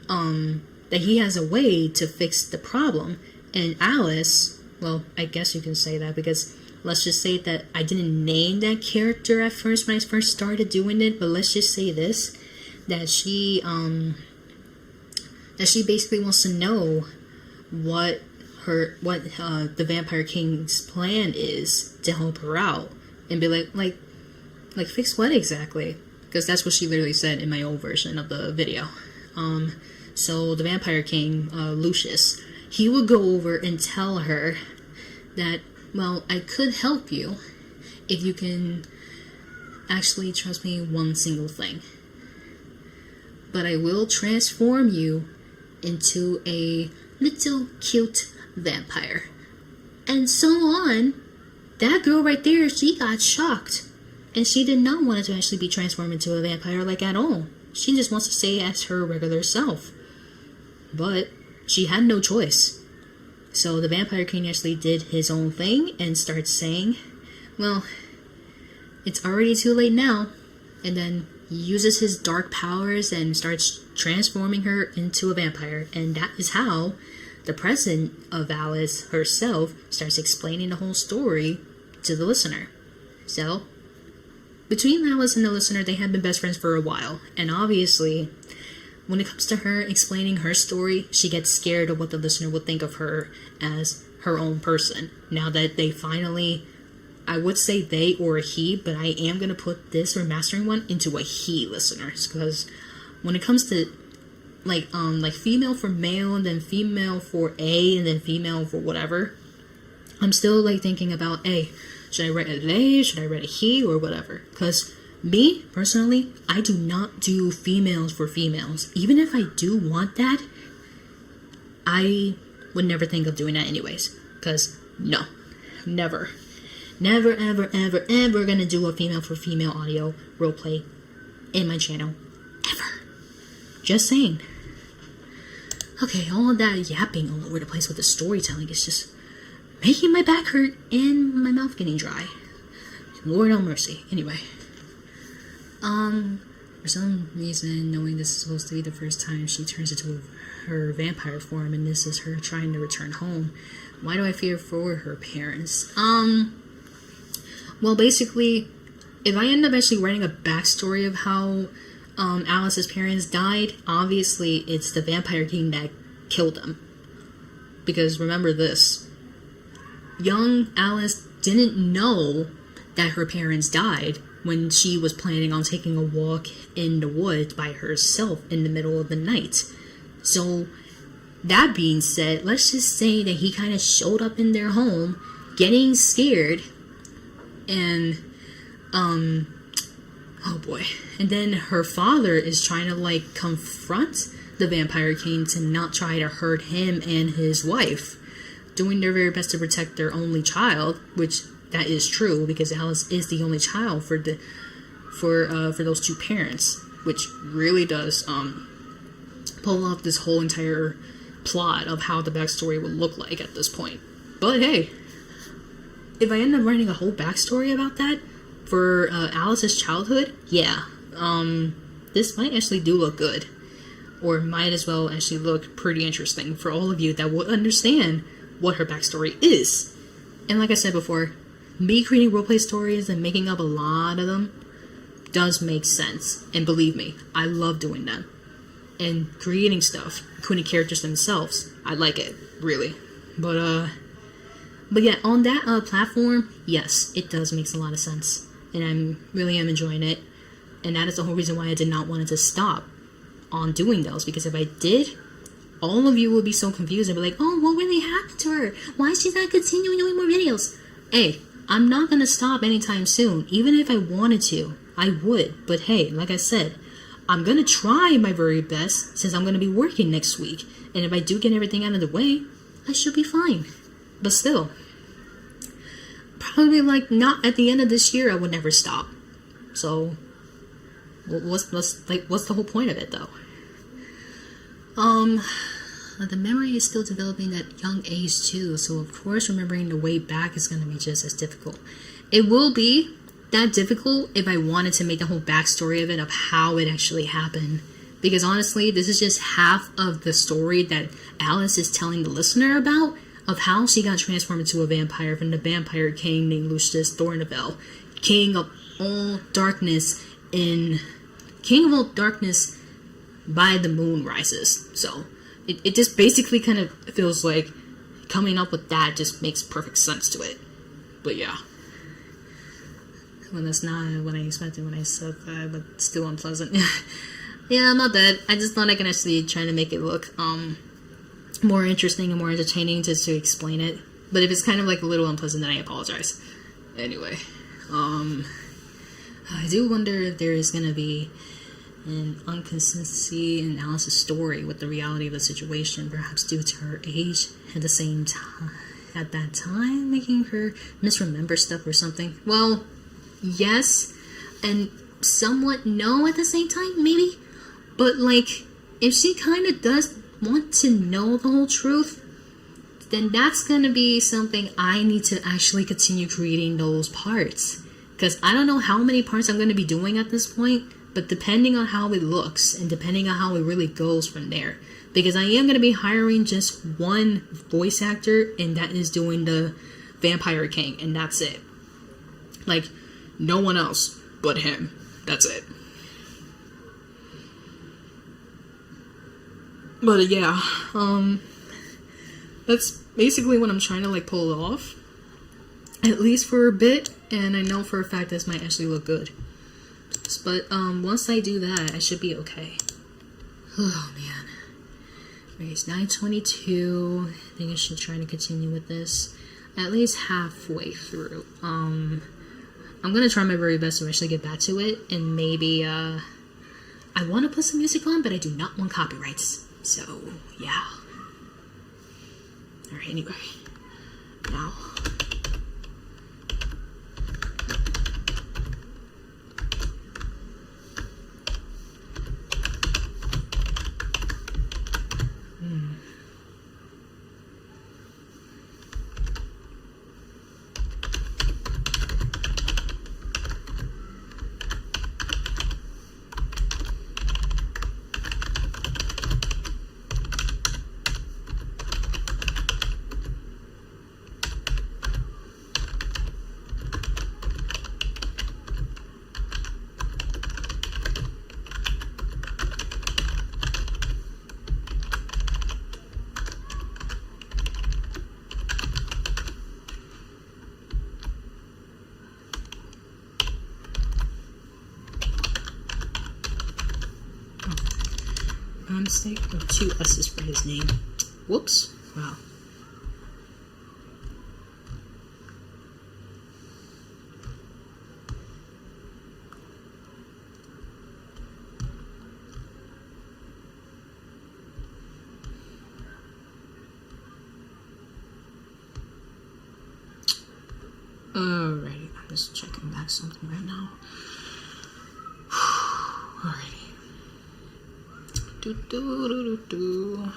that he has a way to fix the problem. And Alice, well, I guess you can say that because let's just say that I didn't name that character at first when I first started doing it, but let's just say this, that she basically wants to know what the Vampire King's plan is to help her out and be like fix what exactly? Because that's what she literally said in my old version of the video. So the Vampire King, Lucius, he would go over and tell her that, well, I could help you if you can actually trust me one single thing. But I will transform you into a little cute vampire. And so on. That girl right there, she got shocked. And she did not want to actually be transformed into a vampire like at all. She just wants to stay as her regular self. But she had no choice. So the Vampire King actually did his own thing and starts saying, well, it's already too late now. And then he uses his dark powers and starts transforming her into a vampire. And that is how the present of Alice herself starts explaining the whole story to the listener. So, between Alice and the listener, they have been best friends for a while. And obviously, when it comes to her explaining her story, she gets scared of what the listener would think of her as her own person. Now that they finally, I would say they or he, but I am going to put this remastering one into a he listener. Because when it comes to like female for male, and then female for A, and then female for whatever. I'm still like thinking about, hey, should I write a they, should I write a he, or whatever? Because me, personally, I do not do females for females. Even if I do want that, I would never think of doing that anyways. Because, no. Never. Never, ever, ever, ever gonna do a female for female audio roleplay in my channel. Ever. Just saying. Okay, all that yapping all over the place with the storytelling is just making my back hurt and my mouth getting dry. Lord have mercy. Anyway. For some reason, knowing this is supposed to be the first time she turns into her vampire form, and this is her trying to return home, why do I fear for her parents? Well, basically, if I end up actually writing a backstory of how Alice's parents died, obviously it's the Vampire King that killed them. Because remember this, young Alice didn't know that her parents died when she was planning on taking a walk in the woods by herself in the middle of the night. So, that being said, let's just say that he kind of showed up in their home, getting scared, and, oh boy. And then her father is trying to, like, confront the Vampire King to not try to hurt him and his wife, doing their very best to protect their only child, which that is true, because Alice is the only child for those two parents, which really does pull off this whole entire plot of how the backstory would look like at this point. But hey, if I end up writing a whole backstory about that for Alice's childhood, yeah, this might actually do look good, or might as well actually look pretty interesting for all of you that will understand what her backstory is. And like I said before, me creating roleplay stories and making up a lot of them does make sense. And believe me, I love doing them. And creating stuff, creating characters themselves, I like it, really. But yeah, on that platform, yes, it does make a lot of sense. And I really am enjoying it. And that is the whole reason why I did not want it to stop on doing those. Because if I did, all of you would be so confused and be like, oh, what really happened to her? Why is she not continuing doing more videos? Hey, I'm not going to stop anytime soon. Even if I wanted to, I would. But hey, like I said, I'm going to try my very best since I'm going to be working next week. And if I do get everything out of the way, I should be fine. But still, probably like not at the end of this year, I would never stop. So, what's the whole point of it though? The memory is still developing at young age too, so of course remembering the way back is going to be just as difficult. It will be that difficult if I wanted to make the whole backstory of it, of how it actually happened. Because honestly, this is just half of the story that Alice is telling the listener about, of how she got transformed into a vampire from the Vampire King named Lucius Thorneville, King of all darkness by the moon rises. So it just basically kind of feels like coming up with that just makes perfect sense to it. But yeah, when that's not what I expected when I said that, but still unpleasant. Yeah, my bad. I just thought I can actually try to make it look more interesting and more entertaining just to explain it. But if it's kind of like a little unpleasant, then I apologize. Anyway, I do wonder if there is gonna be an inconsistency in Alice's story with the reality of the situation, perhaps due to her age at the same time, at that time, making her misremember stuff or something. Well, yes, and somewhat no at the same time, maybe. But like, if she kind of does want to know the whole truth, then that's gonna be something I need to actually continue creating those parts. Because I don't know how many parts I'm gonna be doing at this point, but depending on how it looks and depending on how it really goes from there. Because I am going to be hiring just one voice actor, and that is doing the Vampire King, and that's it. Like, no one else but him. That's it. But yeah, that's basically what I'm trying to like pull off. At least for a bit, and I know for a fact this might actually look good. But once I do that, I should be okay. Oh man. Okay, it's 9:22. I think I should try to continue with this at least halfway through. I'm gonna try my very best to actually get back to it, and maybe I want to put some music on, but I do not want copyrights. So yeah. All right. Anyway, now. Mistake of 2 S's for his name. Whoops. Wow. Alrighty, I'm just checking back something right now. Alrighty. Do.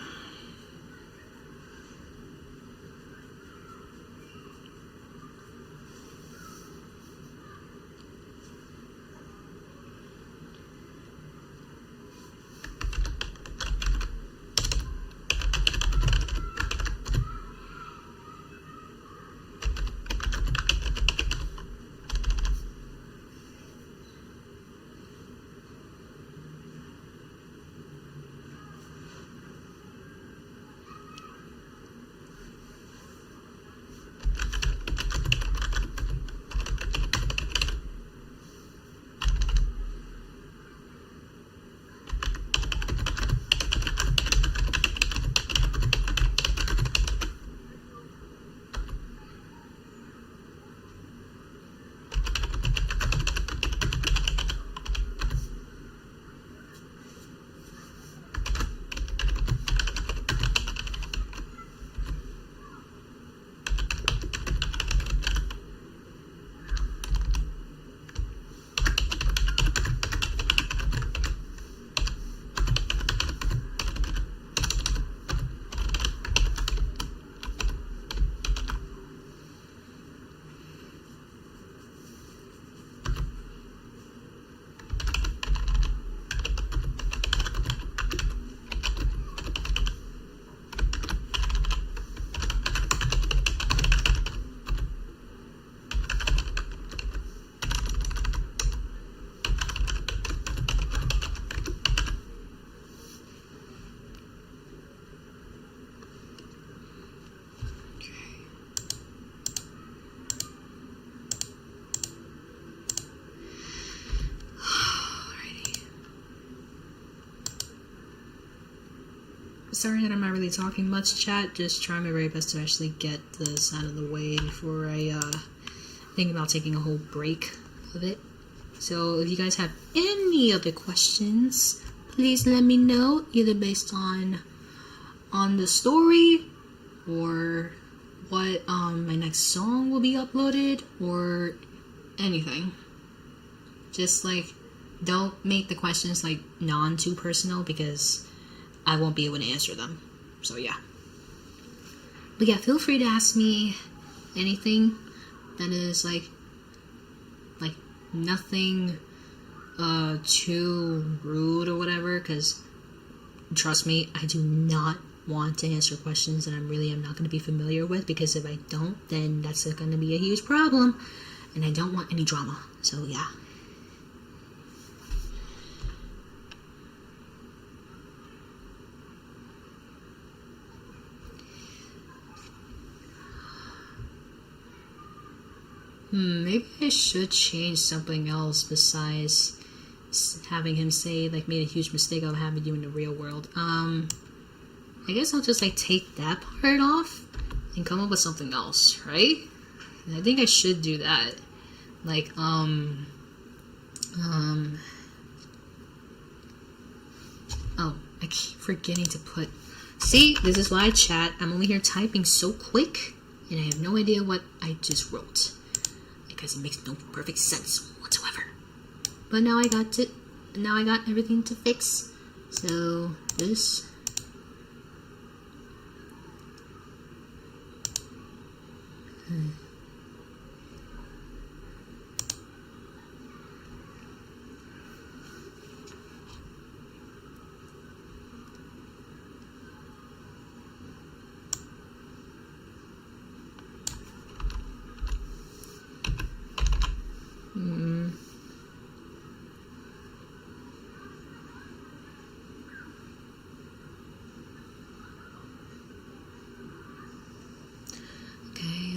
Sorry that I'm not really talking much, chat. Just trying my very best to actually get this out of the way before I think about taking a whole break of it. So if you guys have any other questions, please let me know, either based on the story or what my next song will be uploaded or anything. Just like, don't make the questions like too personal, because I won't be able to answer them. So yeah. But yeah, feel free to ask me anything that is like nothing too rude or whatever, because trust me, I do not want to answer questions that I'm not going to be familiar with, because if I don't, then that's going to be a huge problem, and I don't want any drama. So yeah. Maybe I should change something else besides having him say, like, made a huge mistake of having you in the real world. I guess I'll just like take that part off and come up with something else, right? And I think I should do that. Like, oh, I keep forgetting to put... See, this is why, chat, I'm only here typing so quick, and I have no idea what I just wrote. Because it makes no perfect sense whatsoever. But now I got everything to fix. So, this... Okay,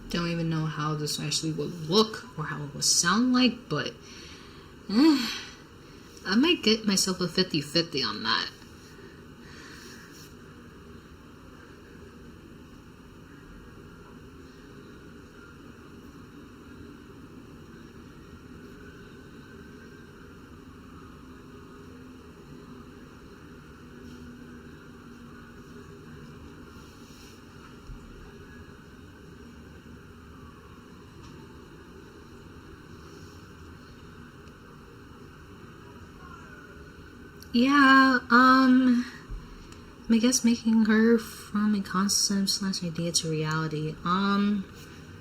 don't even know how this actually would look or how it would sound like, but I might get myself a 50-50 on that. Yeah, I guess making her from a concept / idea to reality. I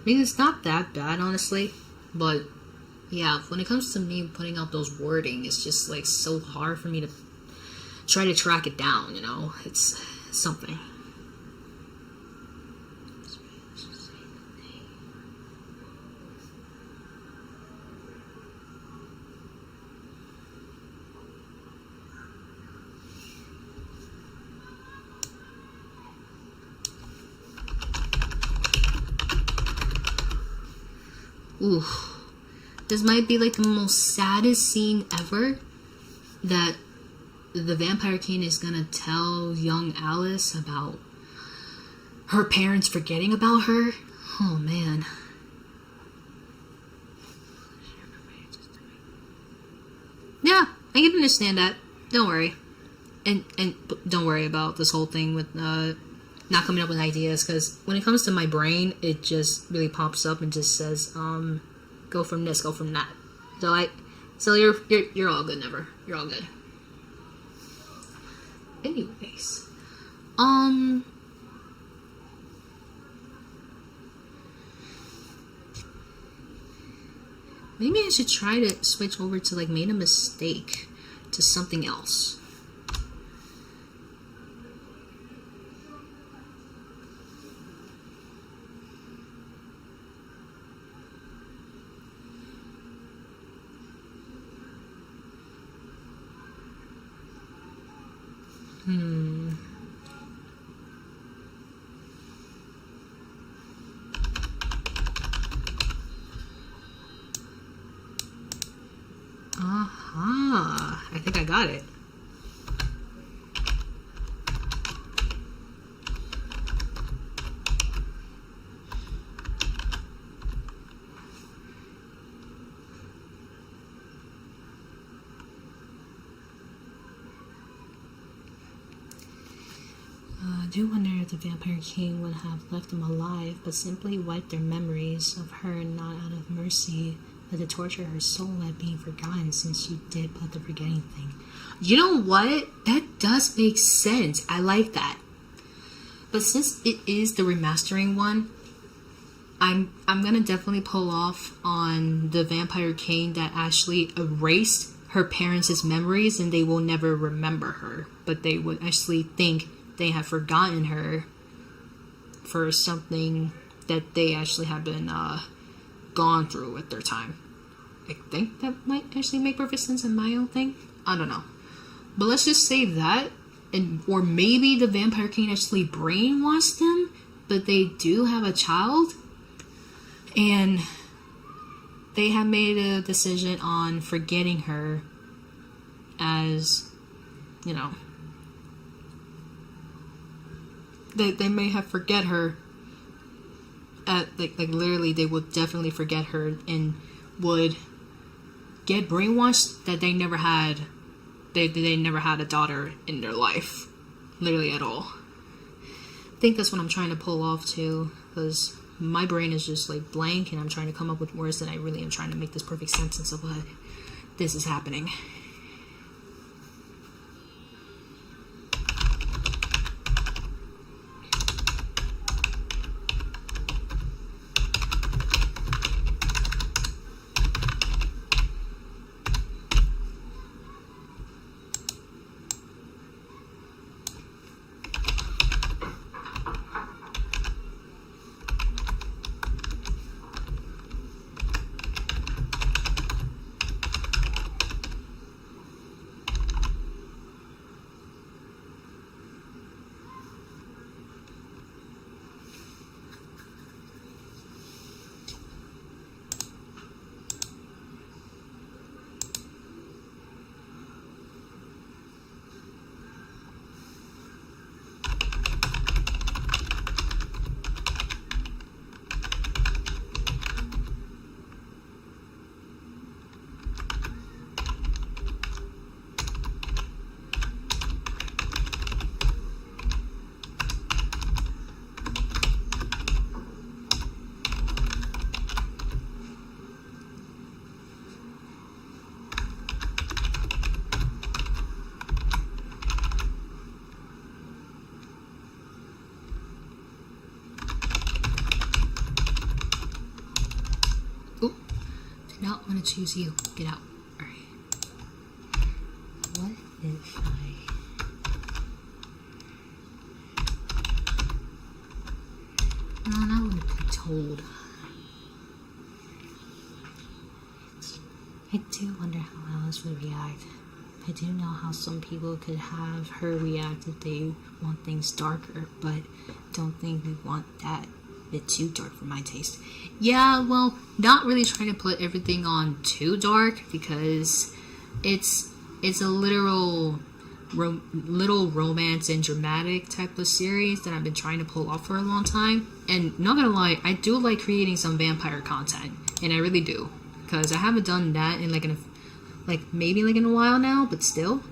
mean, it's not that bad, honestly, but yeah, when it comes to me putting out those wording, it's just like so hard for me to try to track it down, you know? It's something. Ooh, this might be like the most saddest scene ever, that the Vampire King is gonna tell young Alice about her parents forgetting about her. Oh man. Yeah, I can understand that. Don't worry. And don't worry about this whole thing with not coming up with ideas, because when it comes to my brain, it just really pops up and just says, go from this, go from that. So you're all good, Never. You're all good. Anyways, maybe I should try to switch over to like made a mistake to something else. Aha, I think I got it. I do wonder if the Vampire King would have left them alive, but simply wiped their memories of her, not out of mercy, but to torture her soul at being forgotten, since she did put the forgetting thing. You know what? That does make sense. I like that. But since it is the remastering one, I'm gonna definitely pull off on the Vampire King that actually erased her parents' memories and they will never remember her, but they would actually think they have forgotten her for something that they actually have been gone through with their time. I think that might actually make perfect sense in my own thing. I don't know. But let's just say that or maybe the Vampire King actually brainwashed them, but they do have a child, and they have made a decision on forgetting her, as, you know, they may have forget her at, like literally they would definitely forget her and would get brainwashed that they never had a daughter in their life, literally at all. I think that's what I'm trying to pull off too, because my brain is just like blank and I'm trying to come up with words that I really am trying to make this perfect sentence of what this is happening. No, I'm gonna choose you. Get out. Alright. What if I... No, I want to be told. I do wonder how Alice would react. I do know how some people could have her react if they want things darker, but don't think we want that bit too dark for my taste. Yeah, well, not really trying to put everything on too dark, because it's a little romance and dramatic type of series that I've been trying to pull off for a long time. And not gonna lie, I do like creating some vampire content, and I really do, because I haven't done that in maybe in a while now, but still,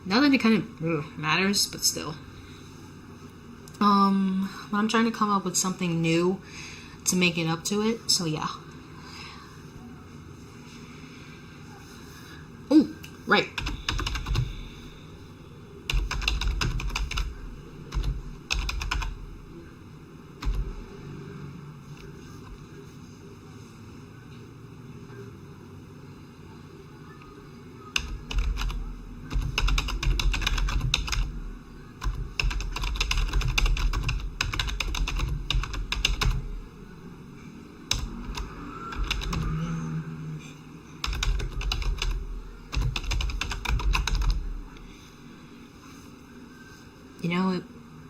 not that it kind of matters, but still. I'm trying to come up with something new to make it up to it, so yeah. Oh, right. You know,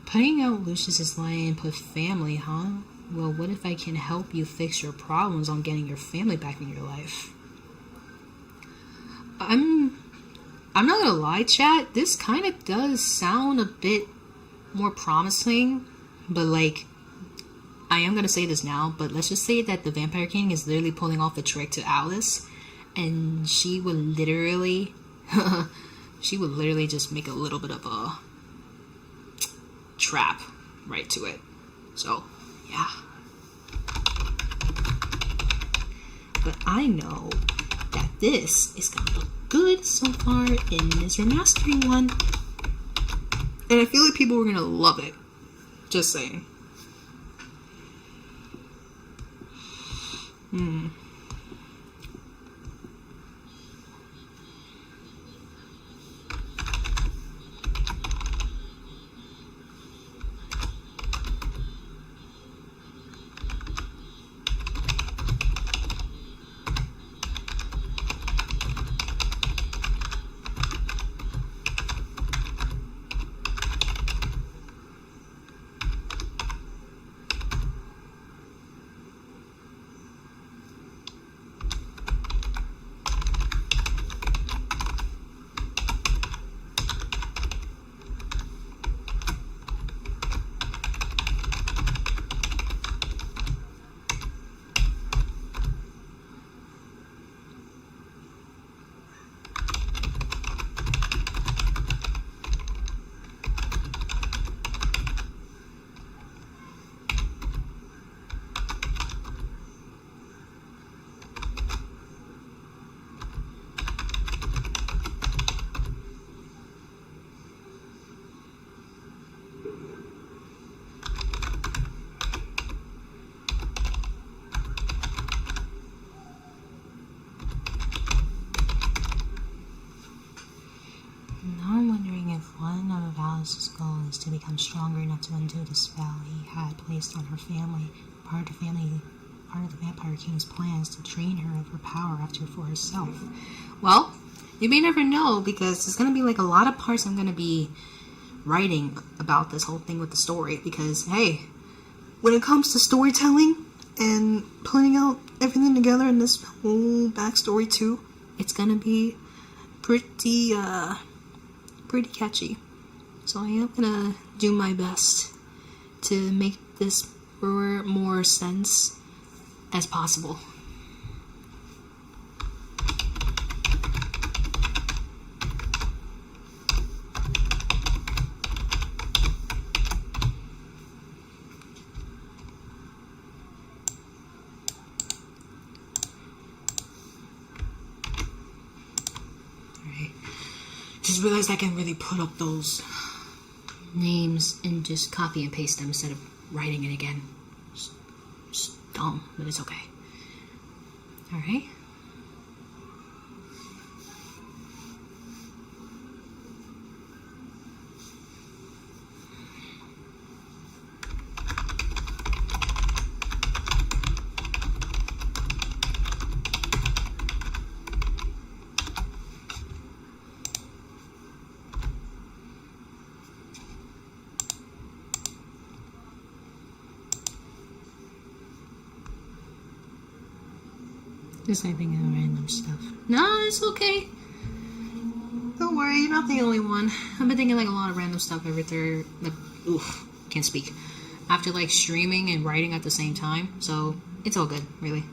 putting out Lucius's line put family, huh? Well, what if I can help you fix your problems on getting your family back in your life? I'm not gonna lie, chat, this kind of does sound a bit more promising, but like, I am gonna say this now, but let's just say that the Vampire King is literally pulling off a trick to Alice, and she would literally just make a little bit of a trap right to it. So, yeah. But I know that this is gonna look good so far in this remastering one. And I feel like people are gonna love it. Just saying. Now I'm wondering if one of Alice's goals is to become stronger enough to undo the spell he had placed on her family. Part of the Vampire King's plans to train her of her power after for herself. Well, you may never know, because there's going to be like a lot of parts I'm going to be writing about this whole thing with the story, because hey, when it comes to storytelling and putting out everything together in this whole backstory too, it's going to be pretty catchy. So I am going to do my best to make this more sense as possible. Alright. Just realized I can really put up those names and just copy and paste them instead of writing it again. Just dumb, but it's okay. Alright. Just typing in random stuff. No, it's okay. Don't worry, you're not the only one. I've been thinking like a lot of random stuff can't speak. After like streaming and writing at the same time, so it's all good, really.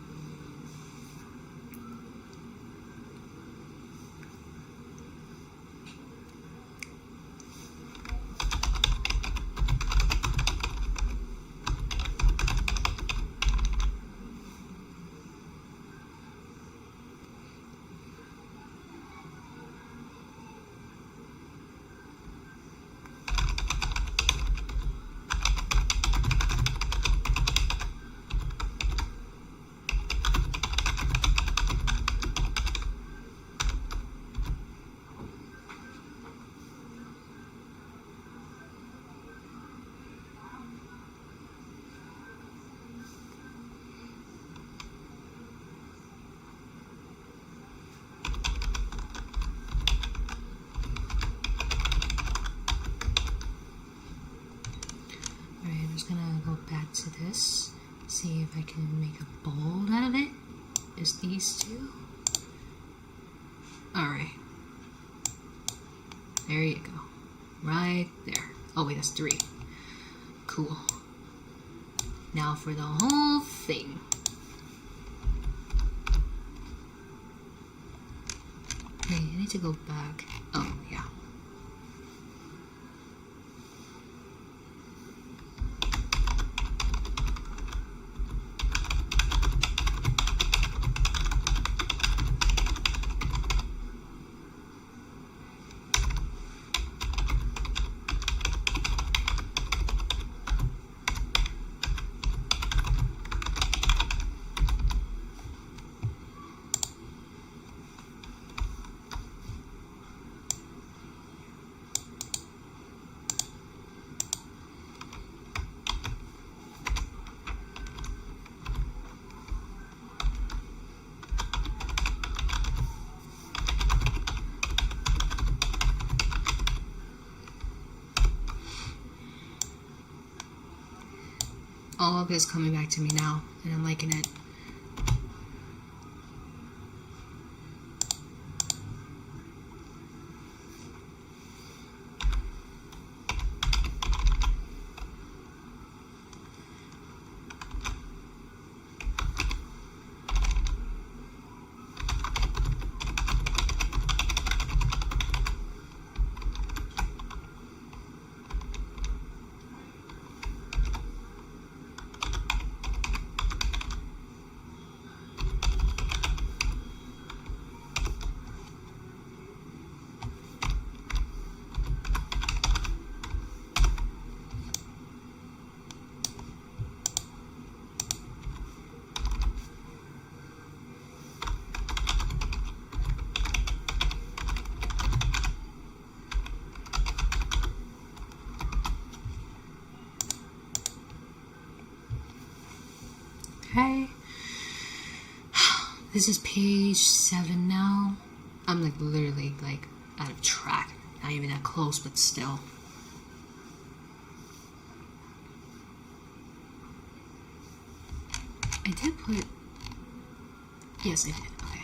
Back to this, see if I can make a bold out of it. Just these two. Alright. There you go. Right there. Oh wait, that's 3. Cool. Now for the whole thing. Hey, I need to go back. Oh, yeah. All of it's coming back to me now, and I'm liking it. Okay. This is page 7 now. I'm like literally like out of track. Not even that close, but still. I did put... Yes, I did. Okay.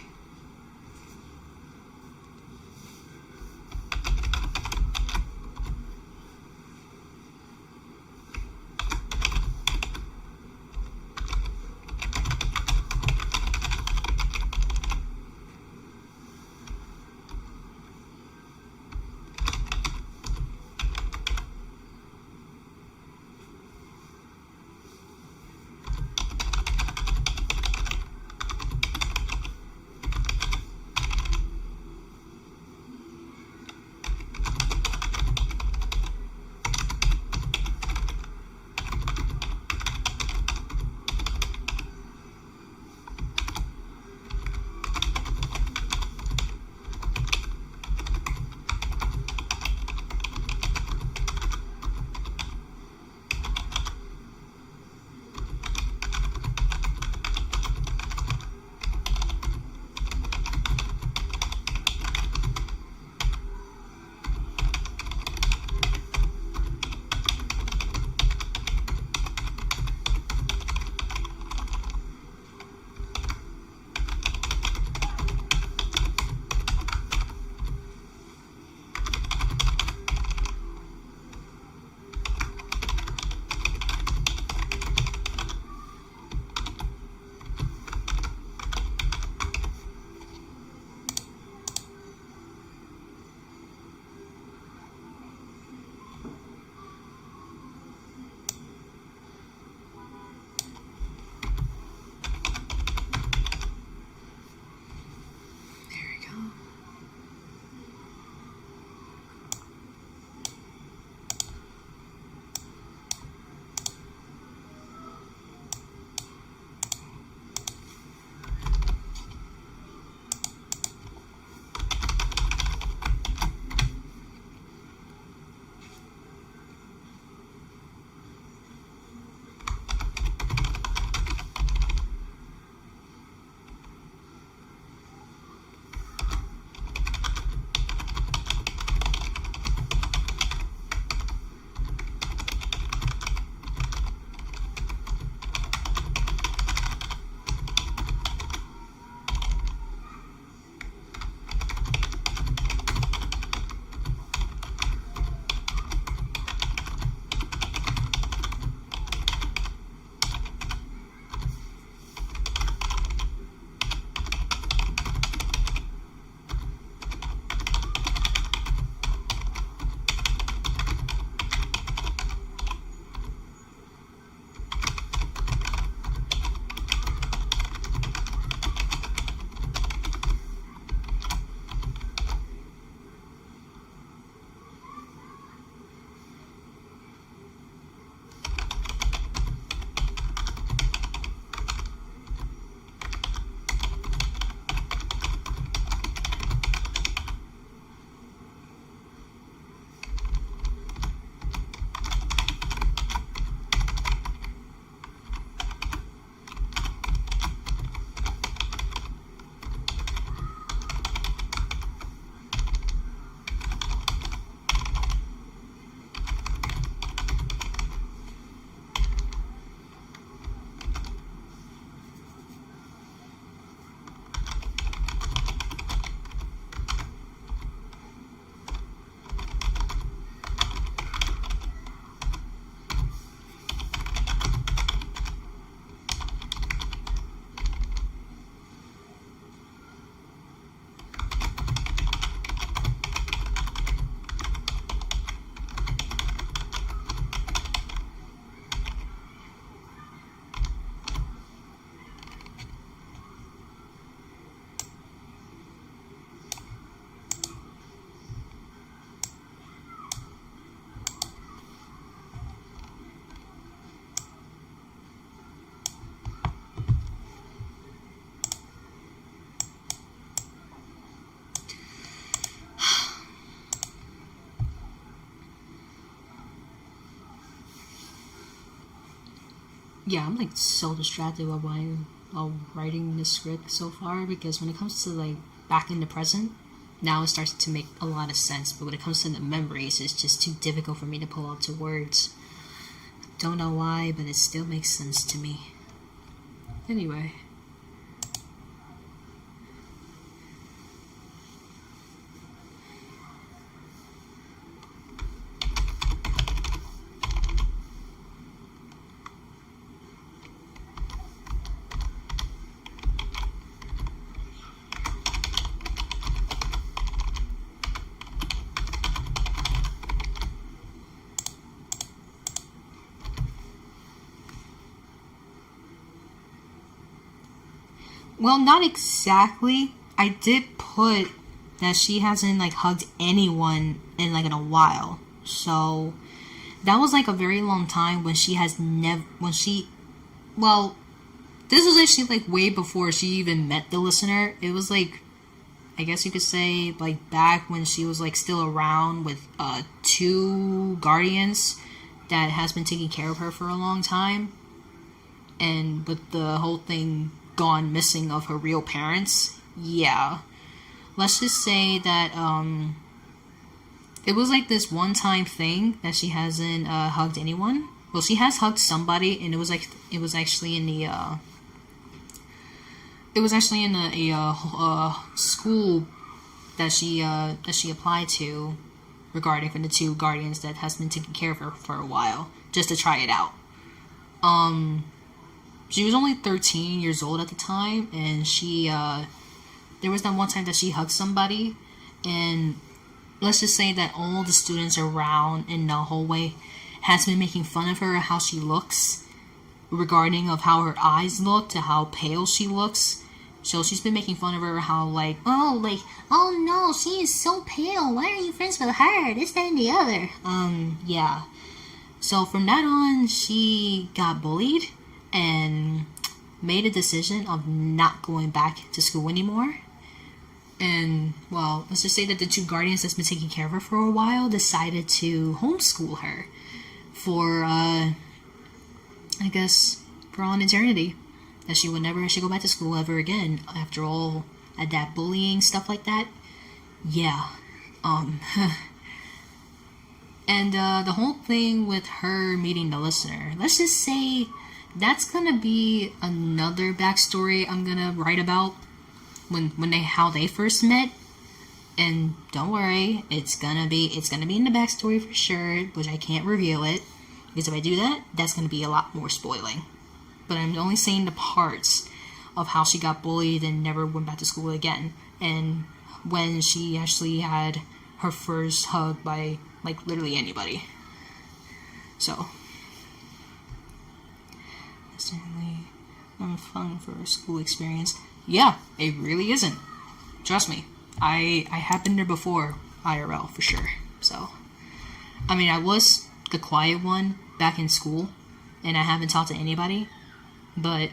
yeah, I'm like so distracted while writing this script so far, because when it comes to like back in the present, now it starts to make a lot of sense. But when it comes to the memories, it's just too difficult for me to pull out to words. Don't know why, but it still makes sense to me. Anyway. Well, not exactly. I did put that she hasn't like hugged anyone in a while. So that was like a very long time when she has never when she well, this was actually like way before she even met the listener. It was like, I guess you could say, like back when she was like still around with two guardians that has been taking care of her for a long time, and with the whole thing gone missing of her real parents. Yeah, let's just say that it was like this one time thing that she hasn't hugged anyone. Well, she has hugged somebody, and it was actually in the school that she applied to, regarding from the two guardians that has been taking care of her for a while, just to try it out. She was only 13 years old at the time, and there was that one time that she hugged somebody, and let's just say that all the students around in the hallway has been making fun of her, how she looks, regarding of how her eyes look to how pale she looks. So she's been making fun of her, how oh no, she is so pale, why are you friends with her, this, that, and the other. Yeah. So from that on, she got bullied and made a decision of not going back to school anymore. And, well, let's just say that the two guardians that's been taking care of her for a while decided to homeschool her for, I guess, for all an eternity. That she would never actually go back to school ever again after all at that bullying, stuff like that. Yeah. And the whole thing with her meeting the listener, let's just say that's gonna be another backstory I'm gonna write about how they first met. And don't worry, it's gonna be in the backstory for sure, which I can't reveal it, because if I do that, that's gonna be a lot more spoiling. But I'm only saying the parts of how she got bullied and never went back to school again, and when she actually had her first hug by like literally anybody. So it's definitely fun for a school experience. Yeah, it really isn't. Trust me, I have been there before, IRL for sure. So I mean, I was the quiet one back in school, and I haven't talked to anybody. But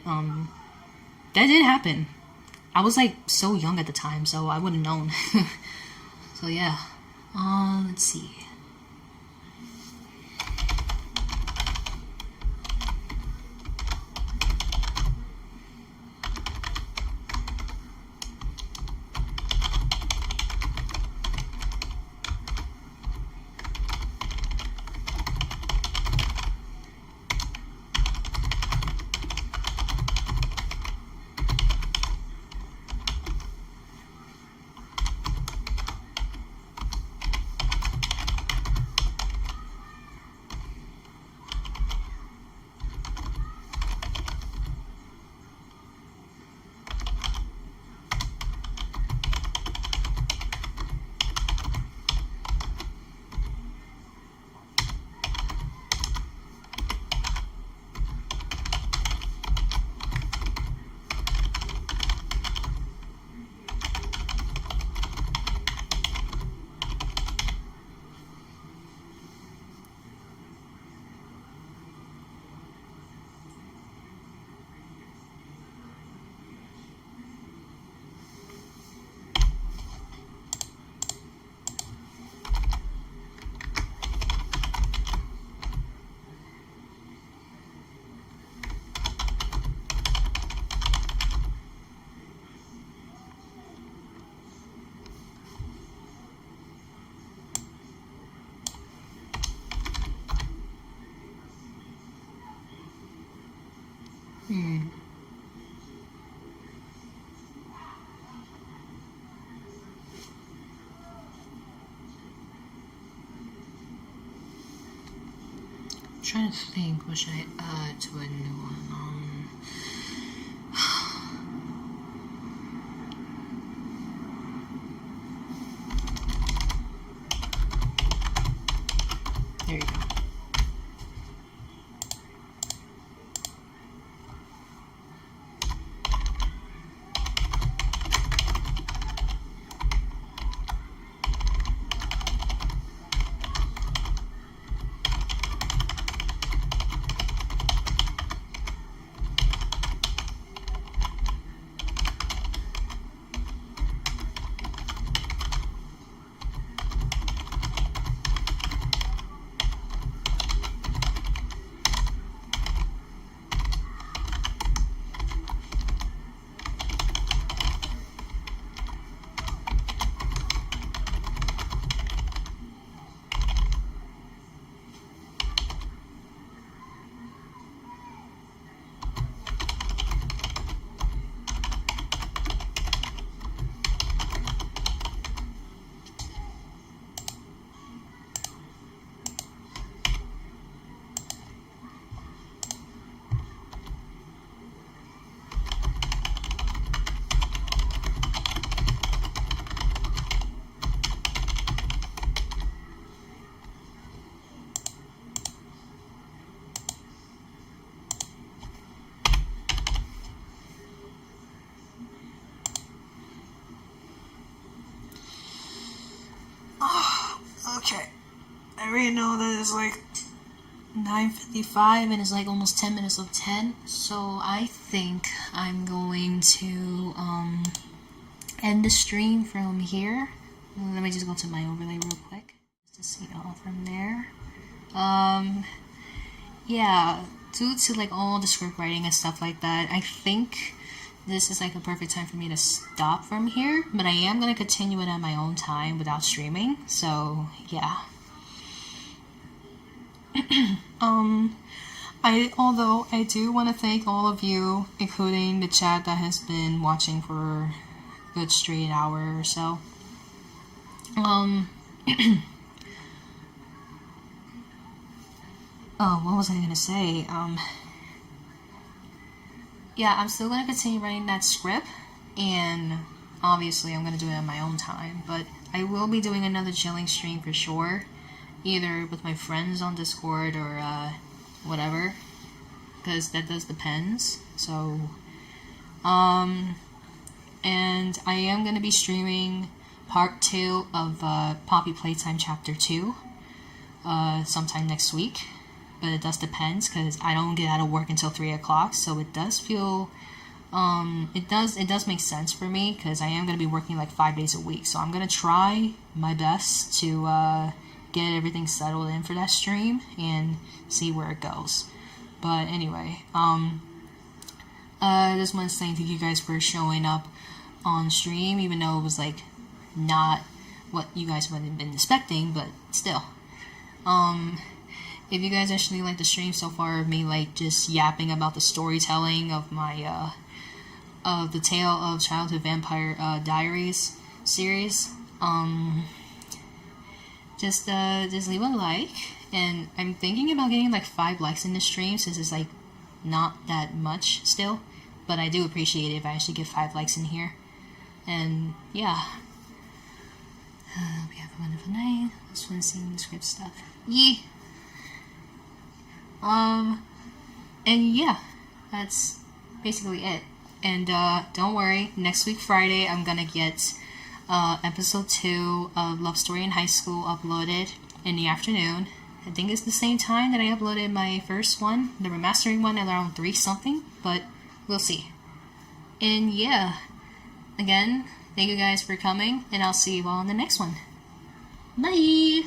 that did happen. I was like so young at the time, so I wouldn't have known. So yeah. Let's see. trying to think, what should I add to a new one? There you go. Okay, I already know that it's like 9:55 and it's like almost 10 minutes of 10, so I think I'm going to end the stream from here. Let me just go to my overlay real quick just to see it all from there. Yeah, due to like all the script writing and stuff like that, I think this is like a perfect time for me to stop from here, but I am going to continue it at my own time without streaming, so yeah. Although I do want to thank all of you, including the chat that has been watching for a good straight hour or so. Oh, what was I gonna say? Yeah, I'm still gonna continue writing that script, and obviously I'm gonna do it at my own time, but I will be doing another chilling stream for sure, either with my friends on Discord or whatever, because that does depends. So and I am gonna be streaming part 2 of Poppy Playtime Chapter 2 sometime next week, but it does depends because I don't get out of work until 3 o'clock, so it does feel it does make sense for me because I am going to be working like 5 days a week, so I'm going to try my best to get everything settled in for that stream and see where it goes. But anyway, I just want to thank you guys for showing up on stream, even though it was like not what you guys would have been expecting, but still. If you guys actually like the stream so far of me like just yapping about the storytelling of my of the Tale of Childhood Vampire Diaries series, just leave a like, and I'm thinking about getting like 5 likes in the stream since it's like not that much still, but I do appreciate it if I actually get 5 likes in here. And yeah, we have a wonderful night. Just want to see the script stuff. Yeah. And yeah, that's basically it. And don't worry, next week Friday I'm gonna get episode 2 of Love Story in High School uploaded in the afternoon. I think it's the same time that I uploaded my first one, the remastering one, at around 3 something, but we'll see. And yeah, again, thank you guys for coming, and I'll see you all in the next one. Bye!